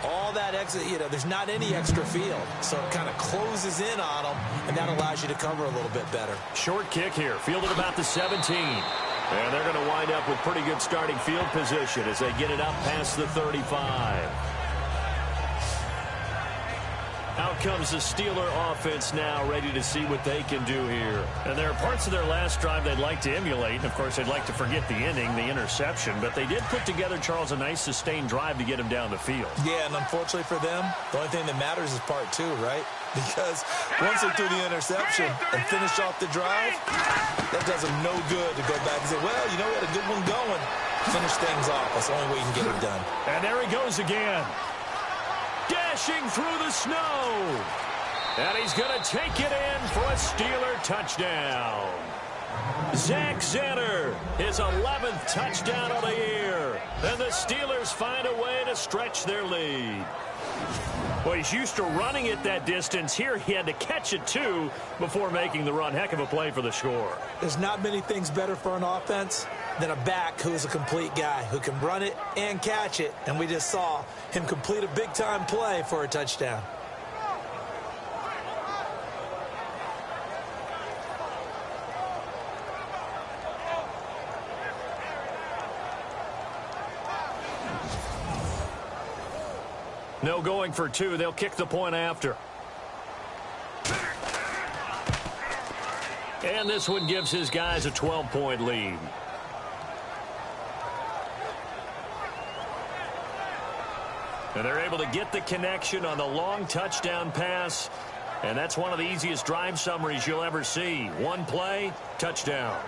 all that extra, there's not any extra field. So it kind of closes in on them, and that allows you to cover a little bit better. Short kick here, fielded about the 17. And they're going to wind up with pretty good starting field position as they get it up past the 35. Out comes the Steeler offense now, ready to see what they can do here. And there are parts of their last drive they'd like to emulate. And, of course, they'd like to forget the ending, the interception. But they did put together, Charles, a nice sustained drive to get him down the field. Yeah, and unfortunately for them, the only thing that matters is part 2, right? Because once they threw the interception and finish off the drive, that does them no good to go back and say, well, we had a good one going. Finish things off. That's the only way you can get it done. And there he goes again. Dashing through the snow. And he's going to take it in for a Steeler touchdown. Zach Zenner, his 11th touchdown of the year. And the Steelers find a way to stretch their lead. Well, he's used to running it that distance. Here he had to catch it, too, before making the run. Heck of a play for the score. There's not many things better for an offense than a back who is a complete guy, who can run it and catch it. And we just saw him complete a big-time play for a touchdown. No going for two. They'll kick the point after. And this one gives his guys a 12-point lead. And they're able to get the connection on the long touchdown pass. And that's one of the easiest drive summaries you'll ever see. One play, touchdown.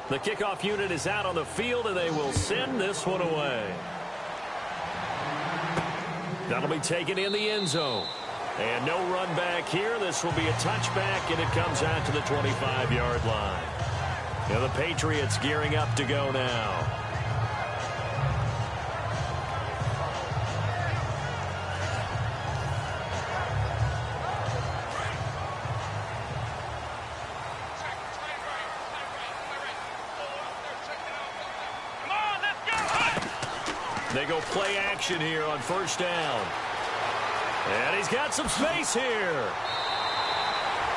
The kickoff unit is out on the field, and they will send this one away. That'll be taken in the end zone. And no run back here. This will be a touchback, and it comes out to the 25-yard line. Now the Patriots gearing up to go now. They go play action here on first down. And he's got some space here.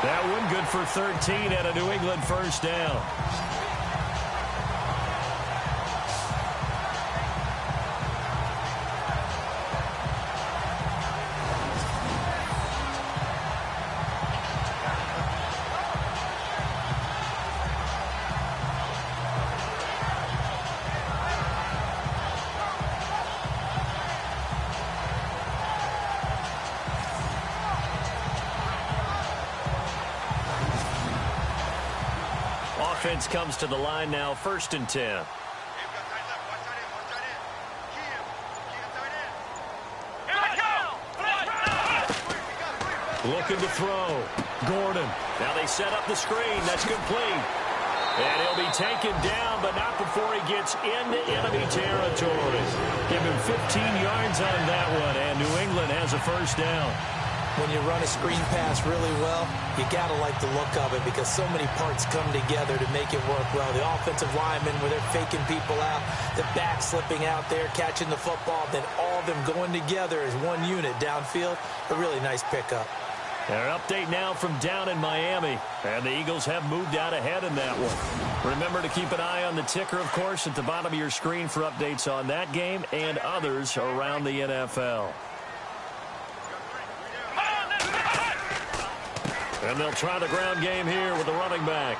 That one good for 13 at a New England first down. Offense comes to the line now, 1st and 10. Looking to throw. Gordon. Now they set up the screen. That's complete. And he'll be taken down, but not before he gets into enemy territory. Give him 15 yards on that one, and New England has a first down. When you run a screen pass really well, you got to like the look of it because so many parts come together to make it work well. The offensive linemen, where they're faking people out, the back slipping out there, catching the football, then all of them going together as one unit downfield. A really nice pickup. Our update now from down in Miami, and the Eagles have moved out ahead in that one. Remember to keep an eye on the ticker, of course, at the bottom of your screen for updates on that game and others around the NFL. And they'll try the ground game here with the running back.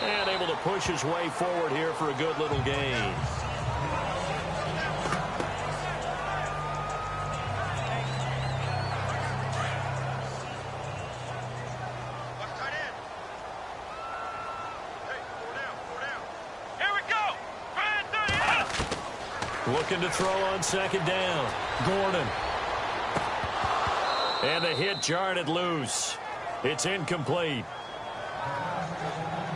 And able to push his way forward here for a good little gain. Looking to throw on second down. Gordon. And the hit jarred it loose. It's incomplete.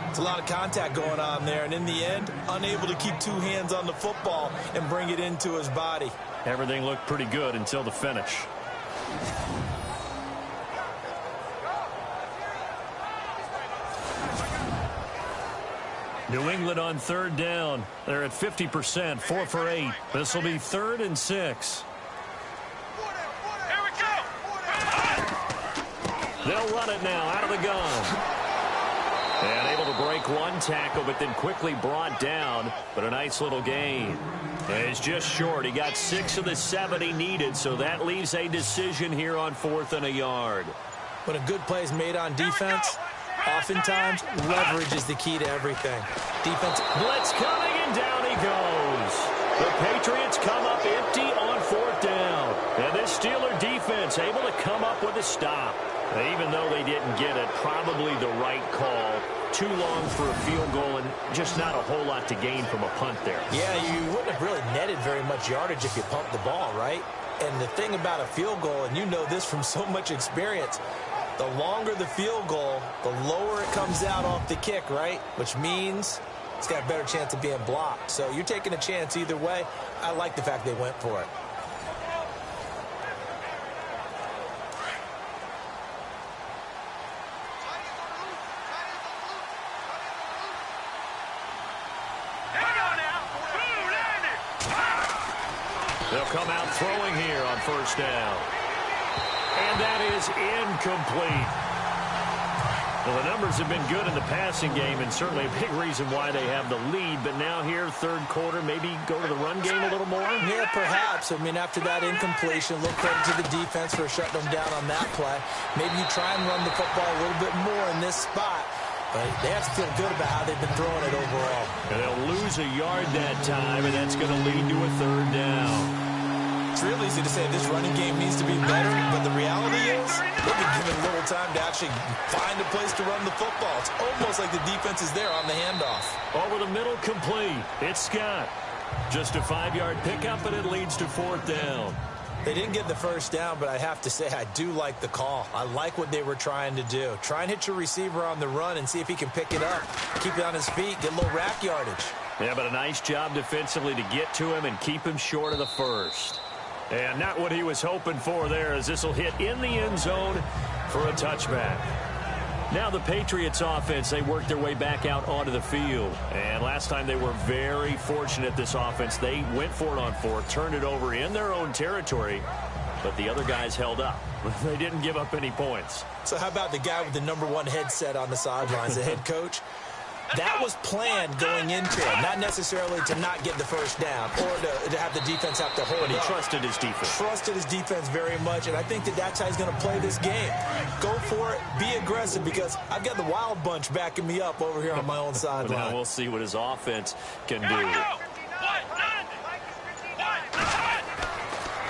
It's a lot of contact going on there, and in the end, unable to keep two hands on the football and bring it into his body. Everything looked pretty good until the finish. New England on third down. They're at 50%, 4 for 8. This will be 3rd and 6. They'll run it now out of the gun. And able to break one tackle, but then quickly brought down. But a nice little gain. And it's just short. He got 6 of the 7 he needed, so that leaves a decision here on 4th and a yard. When a good play is made on defense, oftentimes leverage is the key to everything. Defense blitz coming, and down he goes. The Patriots come up empty on 4th down. And this Steeler defense able to come up with a stop. Even though they didn't get it, probably the right call. too long for a field goal and just not a whole lot to gain from a punt there. Yeah, you wouldn't have really netted very much yardage if you pumped the ball, right? And the thing about a field goal, and you know this from so much experience, the longer the field goal, the lower it comes out off the kick, right? Which means it's got a better chance of being blocked. So you're taking a chance either way. I like the fact they went for it. They'll come out throwing here on first down. And that is incomplete. Well, the numbers have been good in the passing game, and certainly a big reason why they have the lead. But now here, third quarter, maybe go to the run game a little more? Yeah, perhaps. I mean, after that incompletion, a little credit to the defense for shutting them down on that play. Maybe you try and run the football a little bit more in this spot. But they have to feel good about how they've been throwing it overall. And they'll lose a yard that time, and that's going to lead to a third down. It's real easy to say this running game needs to be better, but the reality is they've been given a little time to actually find a place to run the football. It's almost like the defense is there on the handoff. Over the middle, complete. It's Scott. Just a 5-yard pickup, and it leads to fourth down. They didn't get the first down, but I have to say I do like the call. I like what they were trying to do. Try and hit your receiver on the run and see if he can pick it up. Keep it on his feet, get a little rack yardage. Yeah, but a nice job defensively to get to him and keep him short of the first. And not what he was hoping for there, as this will hit in the end zone for a touchback. Now the Patriots offense, they worked their way back out onto the field. And last time they were very fortunate, this offense. They went for it on fourth, turned it over in their own territory, but the other guys held up. They didn't give up any points. So how about the guy with the #1 headset on the sidelines, the head coach? That was planned going into it, not necessarily to not get the first down or to have the defense have to hold it. He trusted his defense. Trusted his defense very much, and I think that's how he's going to play this game. Go for it, be aggressive, because I've got the wild bunch backing me up over here on my own sideline. Now we'll see what his offense can do.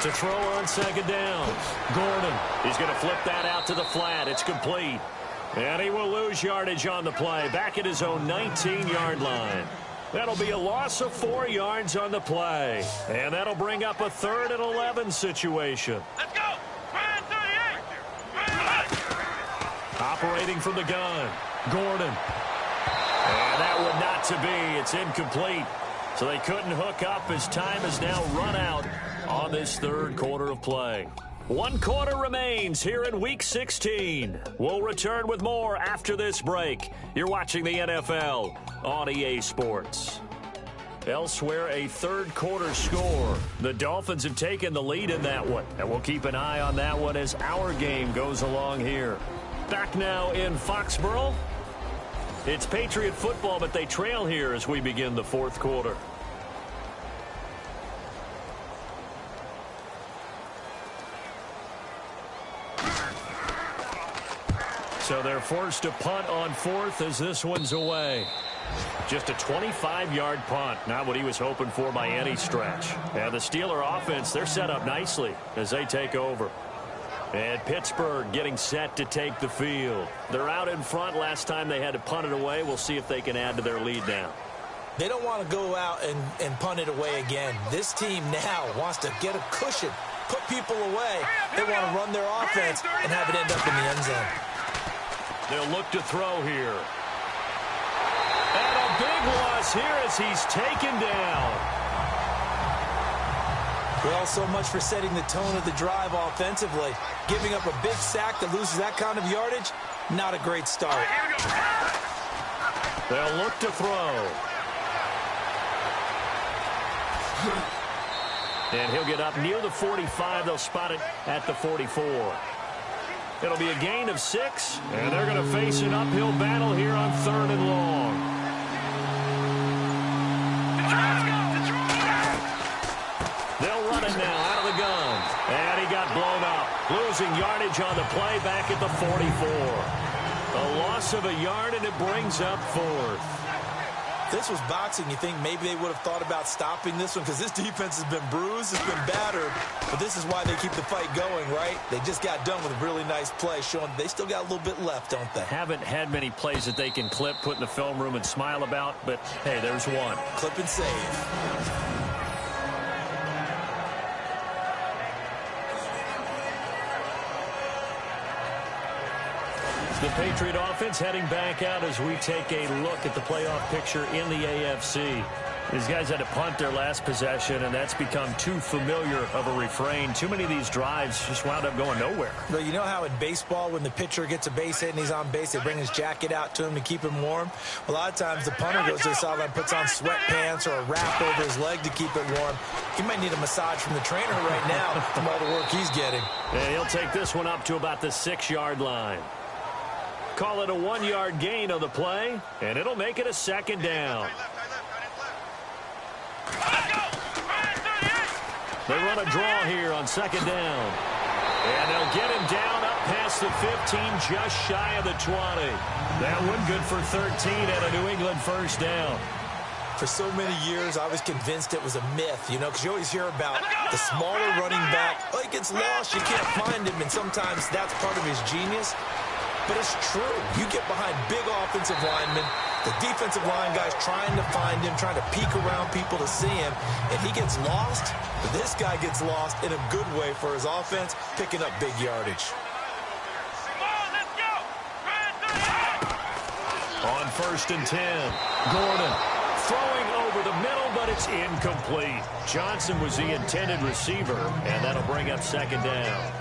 To throw on second down. Gordon, he's going to flip that out to the flat. It's complete. And he will lose yardage on the play, back at his own 19-yard line. That'll be a loss of 4 yards on the play. And that'll bring up a 3rd and 11 situation. Let's go! 38! Operating from the gun, Gordon. And that one not to be. It's incomplete. So they couldn't hook up as time has now run out on this third quarter of play. 1 quarter remains here in Week 16. We'll return with more after this break. You're watching the NFL on EA Sports. Elsewhere, a third quarter score. The Dolphins have taken the lead in that one, and we'll keep an eye on that one as our game goes along here. Back now in Foxborough. It's Patriot football, but they trail here as we begin the fourth quarter. So they're forced to punt on fourth as this one's away. Just a 25-yard punt, not what he was hoping for by any stretch. And the Steeler offense, they're set up nicely as they take over. And Pittsburgh getting set to take the field. They're out in front. Last time they had to punt it away. We'll see if they can add to their lead now. They don't want to go out and punt it away again. This team now wants to get a cushion, put people away. They want to run their offense and have it end up in the end zone. They'll look to throw here. And a big loss here as he's taken down. Well, so much for setting the tone of the drive offensively. Giving up a big sack that loses that kind of yardage, not a great start. They'll look to throw. And he'll get up near the 45. They'll spot it at the 44. It'll be a gain of 6, and they're going to face an uphill battle here on 3rd and long. They'll run it now out of the gun. And he got blown up. Losing yardage on the play back at the 44. A loss of a yard, and it brings up 4th. this was boxing, you think maybe they would have thought about stopping this one because this defense has been bruised, it's been battered, but this is why they keep the fight going, right? They just got done with a really nice play, showing they still got a little bit left, don't they? Haven't had many plays that they can clip, put in the film room, and smile about, but hey, there's one. Clip and save. The Patriot offense heading back out as we take a look at the playoff picture in the AFC. These guys had to punt their last possession, and that's become too familiar of a refrain. Too many of these drives just wound up going nowhere. Well, you know how in baseball, when the pitcher gets a base hit and he's on base, they bring his jacket out to him to keep him warm? A lot of times the punter goes to the sideline, puts on sweatpants or a wrap over his leg to keep it warm. He might need a massage from the trainer right now from all the work he's getting. And he'll take this one up to about the 6-yard line. Call it a 1-yard gain on the play, and it'll make it a second down. They run a draw here on second down. And they'll get him down up past the 15, just shy of the 20. That one good for 13 at a New England first down. For so many years, I was convinced it was a myth, you know, because you always hear about the smaller running back. Oh, he gets lost, you can't find him, and sometimes that's part of his genius. But it's true. You get behind big offensive linemen, the defensive line guys trying to find him, trying to peek around people to see him, and he gets lost. But this guy gets lost in a good way for his offense, picking up big yardage. On 1st and 10, Gordon throwing over the middle, but it's incomplete. Johnson was the intended receiver, and that'll bring up second down.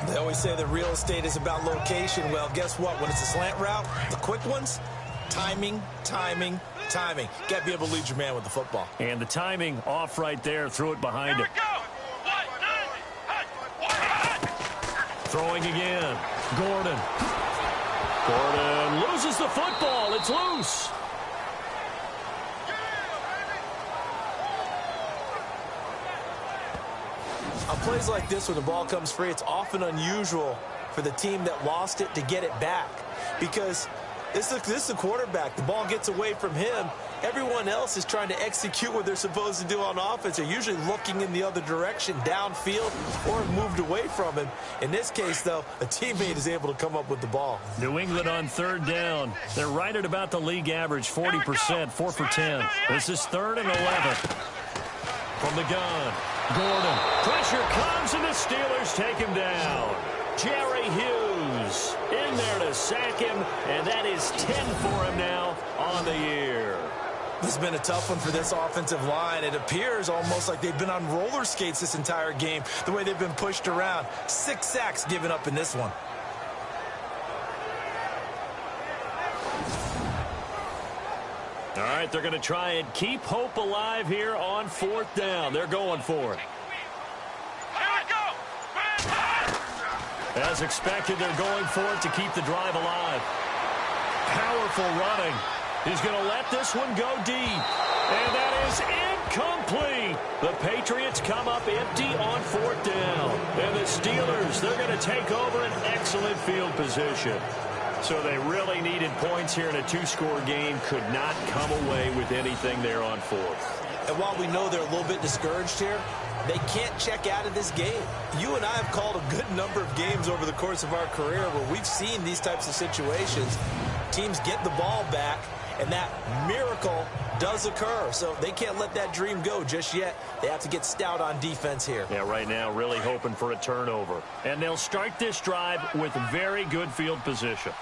They always say that real estate is about location. Well, guess what? When it's a slant route, the quick ones, timing, timing, timing. Got to be able to lead your man with the football. And the timing off right there. Threw it behind him. Throwing again. Gordon. Gordon loses the football. It's loose. On plays like this, when the ball comes free, it's often unusual for the team that lost it to get it back. Because this is the quarterback. The ball gets away from him. Everyone else is trying to execute what they're supposed to do on offense. They're usually looking in the other direction, downfield, or have moved away from him. In this case, though, a teammate is able to come up with the ball. New England on 3rd down. They're right at about the league average, 40%, 4 for 10. This is 3rd and 11. From the gun. Gordon, pressure comes, and the Steelers take him down. Jerry Hughes in there to sack him, and that is 10 for him now on the year. This has been a tough one for this offensive line. It appears almost like they've been on roller skates this entire game, the way they've been pushed around. 6 sacks given up in this one. All right, they're going to try and keep hope alive here on 4th down. They're going for it. As expected, they're going for it to keep the drive alive. Powerful running. He's going to let this one go deep. And that is incomplete. The Patriots come up empty on 4th down. And the Steelers, they're going to take over an excellent field position. So they really needed points here in a 2-score game. Could not come away with anything there on 4th. And while we know they're a little bit discouraged here, they can't check out of this game. You and I have called a good number of games over the course of our career where we've seen these types of situations. Teams get the ball back, and that miracle does occur. So they can't let that dream go just yet. They have to get stout on defense here. Yeah, right now really hoping for a turnover. And they'll start this drive with very good field position.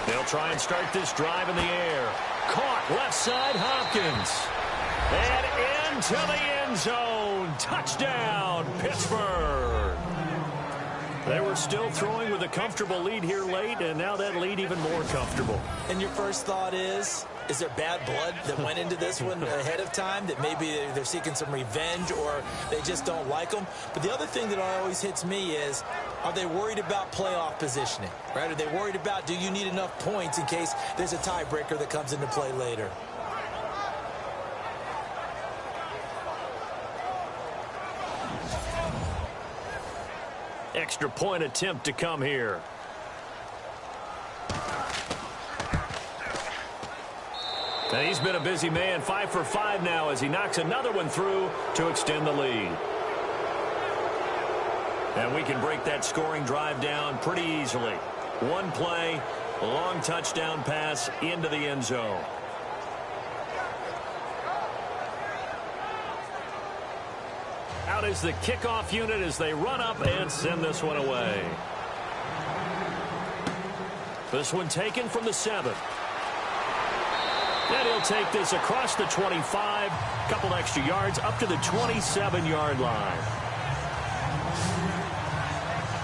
They'll try and start this drive in the air. Caught left side, Hopkins. And into the end zone. Touchdown, Pittsburgh. They were still throwing with a comfortable lead here late, and now that lead even more comfortable. And your first thought is there bad blood that went into this one ahead of time, that maybe they're seeking some revenge or they just don't like them? But the other thing that always hits me is, are they worried about playoff positioning, right? Are they worried about, do you need enough points in case there's a tiebreaker that comes into play later? extra point attempt to come here. And he's been a busy man, 5 for 5 now as he knocks another one through to extend the lead. And we can break that scoring drive down pretty easily. One play, a long touchdown pass into the end zone. Out is the kickoff unit as they run up and send this one away. This one taken from the 7. And he'll take this across the 25, couple extra yards up to the 27-yard line.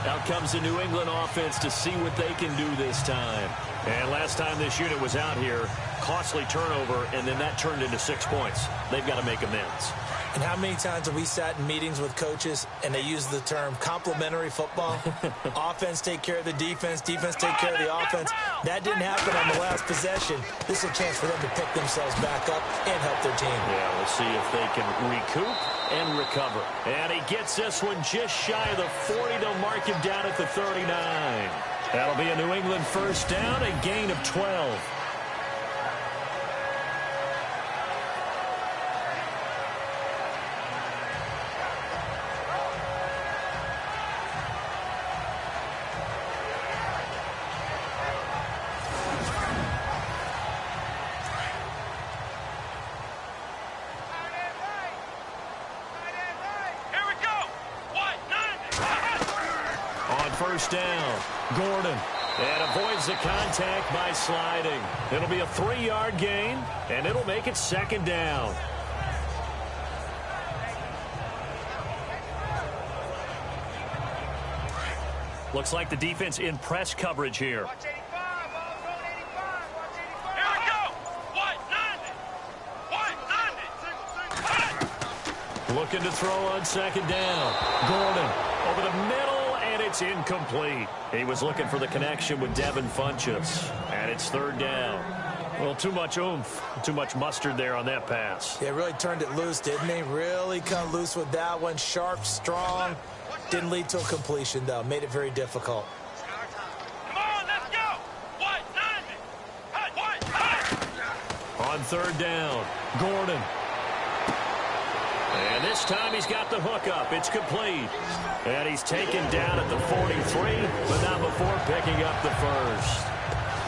Out comes the New England offense to see what they can do this time. And last time this unit was out here, costly turnover, and then that turned into 6 points. They've got to make amends. And how many times have we sat in meetings with coaches and they use the term complementary football? Offense take care of the defense, defense take care of the offense. That didn't happen on the last possession. This is a chance for them to pick themselves back up and help their team. Yeah, we'll see if they can recoup and recover. And he gets this one just shy of the 40. They'll mark him down at the 39. That'll be a New England first down, a gain of 12. First down, Gordon, and avoids the contact by sliding. It'll be a 3-yard gain, and it'll make it second down. Looks like the defense in press coverage here. Watch 85, all zone 85, watch 85. Here we go. What? 90. Looking to throw on second down. Gordon over the middle. It's incomplete. He was looking for the connection with Devin Funchess. And it's third down. Well, too much oomph, too much mustard there on that pass. Yeah, really turned it loose, didn't he? Really cut loose with that one. Sharp, strong. Didn't lead to a completion, though. Made it very difficult. Come on, let's go. What? 90. On third down, Gordon. And this time he's got the hook up. It's complete. And he's taken down at the 43, but not before picking up the first.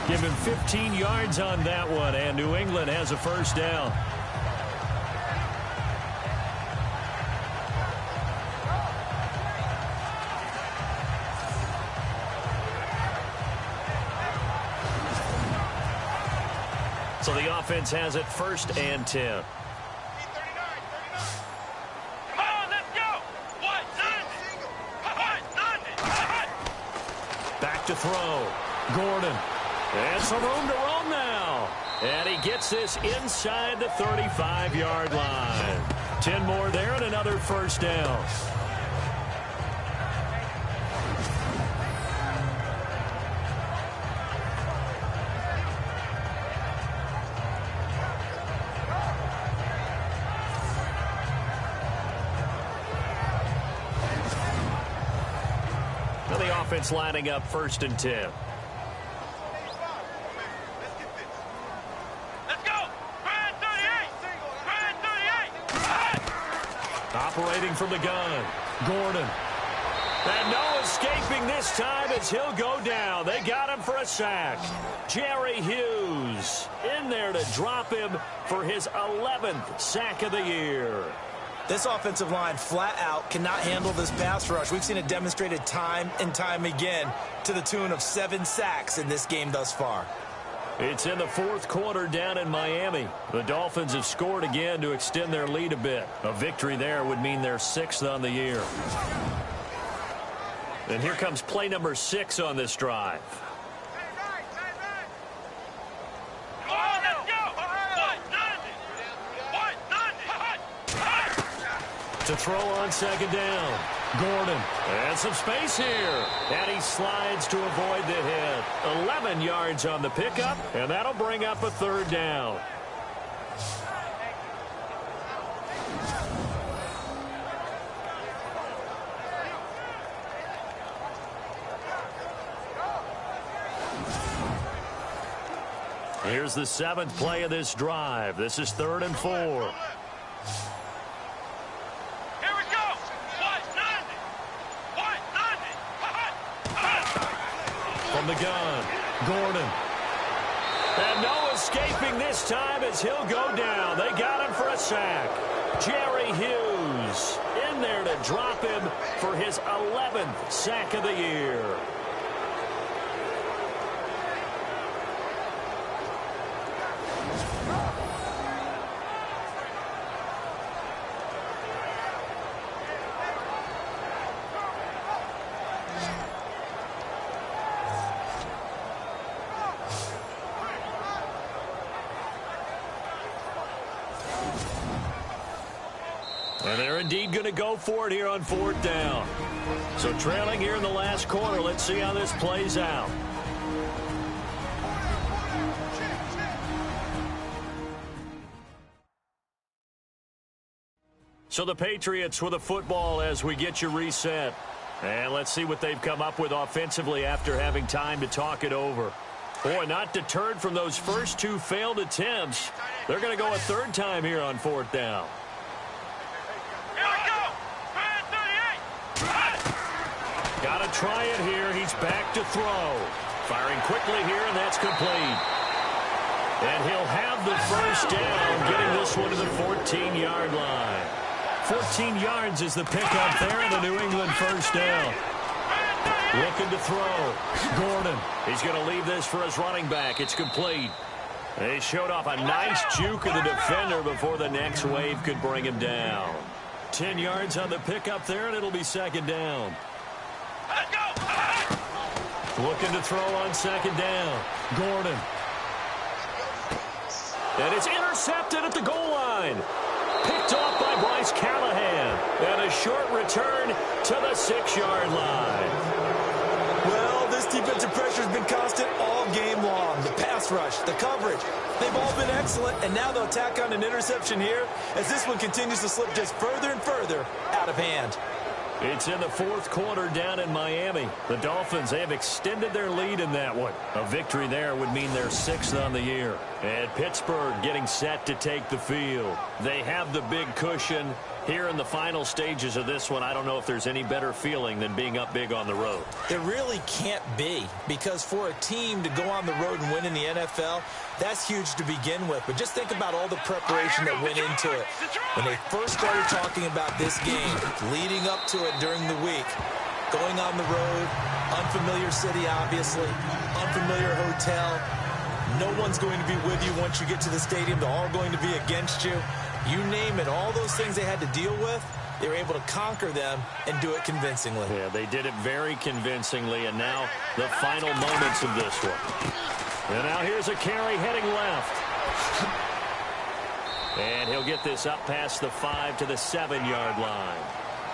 Give him 15 yards on that one, and New England has a first down. So the offense has it first and 10. To throw. Gordon. And some room to roam now. And he gets this inside the 35-yard line. 10 more there and another first down. Offense lining up first and 10. Let's go. Brand 38. Brand 38. Operating from the gun. Gordon. And no escaping this time as he'll go down. They got him for a sack. Jerry Hughes in there to drop him for his 11th sack of the year. This offensive line flat out cannot handle this pass rush. We've seen it demonstrated time and time again to the tune of 7 sacks in this game thus far. It's in the fourth quarter down in Miami. The Dolphins have scored again to extend their lead a bit. A victory there would mean they're 6th on the year. And here comes play number 6 on this drive. To throw on second down. Gordon. And some space here. And he slides to avoid the hit. 11 yards on the pickup. And that'll bring up a third down. Here's the 7th play of this drive. This is 3rd and 4. Here we go. From the gun, Gordon. And no escaping this time as he'll go down. They got him for a sack. Jerry Hughes in there to drop him for his 11th sack of the year. And they're indeed going to go for it here on 4th down. So trailing here in the last quarter. Let's see how this plays out. So the Patriots with the football as we get you reset. And let's see what they've come up with offensively after having time to talk it over. Boy, not deterred from those first 2 failed attempts. They're going to go a 3rd time here on 4th down. Got to try it here. He's back to throw. Firing quickly here, and that's complete. And he'll have the first down, getting this one to the 14-yard line. 14 yards is the pickup there, and the New England first down. Looking to throw. Gordon. He's going to leave this for his running back. It's complete. They showed off a nice juke of the defender before the next wave could bring him down. 10 yards on the pickup there, and it'll be 2nd down. Looking to throw on 2nd down. Gordon. And it's intercepted at the goal line. Picked off by Bryce Callahan. And a short return to the 6-yard line. Well, this defensive pressure has been constant all game long. The pass rush, the coverage, they've all been excellent. And now they'll tack on an interception here as this one continues to slip just further and further out of hand. It's in the 4th quarter down in Miami. The Dolphins, they have extended their lead in that one. A victory there would mean they're 6th on the year. And Pittsburgh getting set to take the field. They have the big cushion. Here in the final stages of this one, I don't know if there's any better feeling than being up big on the road. There really can't be, because for a team to go on the road and win in the NFL, that's huge to begin with. But just think about all the preparation that went into it. When they first started talking about this game, leading up to it during the week, going on the road, unfamiliar city, obviously, unfamiliar hotel. No one's going to be with you once you get to the stadium. They're all going to be against you. You name it, all those things they had to deal with, they were able to conquer them and do it convincingly. Yeah, they did it very convincingly, and now the final moments of this one. And now here's a carry heading left. And he'll get this up past the 5 to the 7-yard line.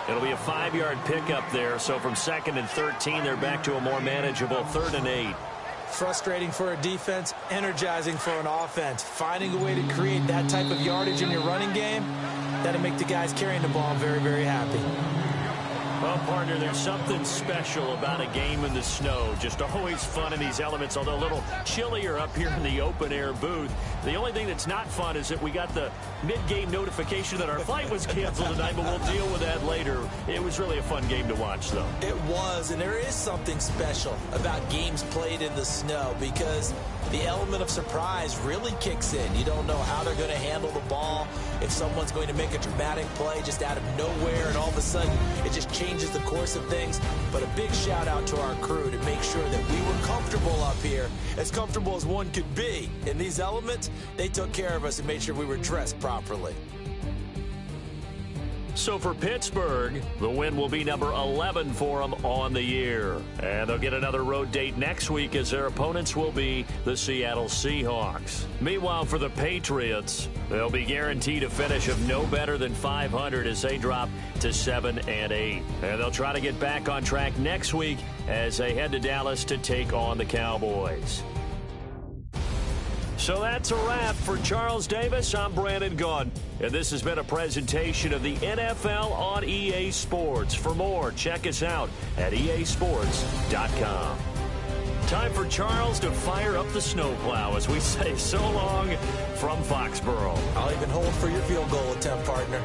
It'll be a 5-yard pickup there, so from 2nd and 13, they're back to a more manageable 3rd and 8. Frustrating for a defense, energizing for an offense. Finding a way to create that type of yardage in your running game, that'll make the guys carrying the ball very, very happy. Well, partner, there's something special about a game in the snow. Just always fun in these elements, although a little chillier up here in the open-air booth. The only thing that's not fun is that we got the mid-game notification that our flight was canceled tonight, but we'll deal with that later. It was really a fun game to watch, though. It was, and there is something special about games played in the snow because the element of surprise really kicks in. You don't know how they're going to handle the ball, if someone's going to make a dramatic play just out of nowhere, and all of a sudden it just changes the course of things. But a big shout out to our crew to make sure that we were comfortable up here, as comfortable as one could be. In these elements, they took care of us and made sure we were dressed properly. So for Pittsburgh, the win will be number 11 for them on the year. And they'll get another road date next week as their opponents will be the Seattle Seahawks. Meanwhile, for the Patriots, they'll be guaranteed a finish of no better than 500 as they drop to 7-8. And they'll try to get back on track next week as they head to Dallas to take on the Cowboys. So that's a wrap. For Charles Davis, I'm Brandon Gaudin. And this has been a presentation of the NFL on EA Sports. For more, check us out at easports.com. Time for Charles to fire up the snowplow as we say so long from Foxborough. I'll even hold for your field goal attempt, partner.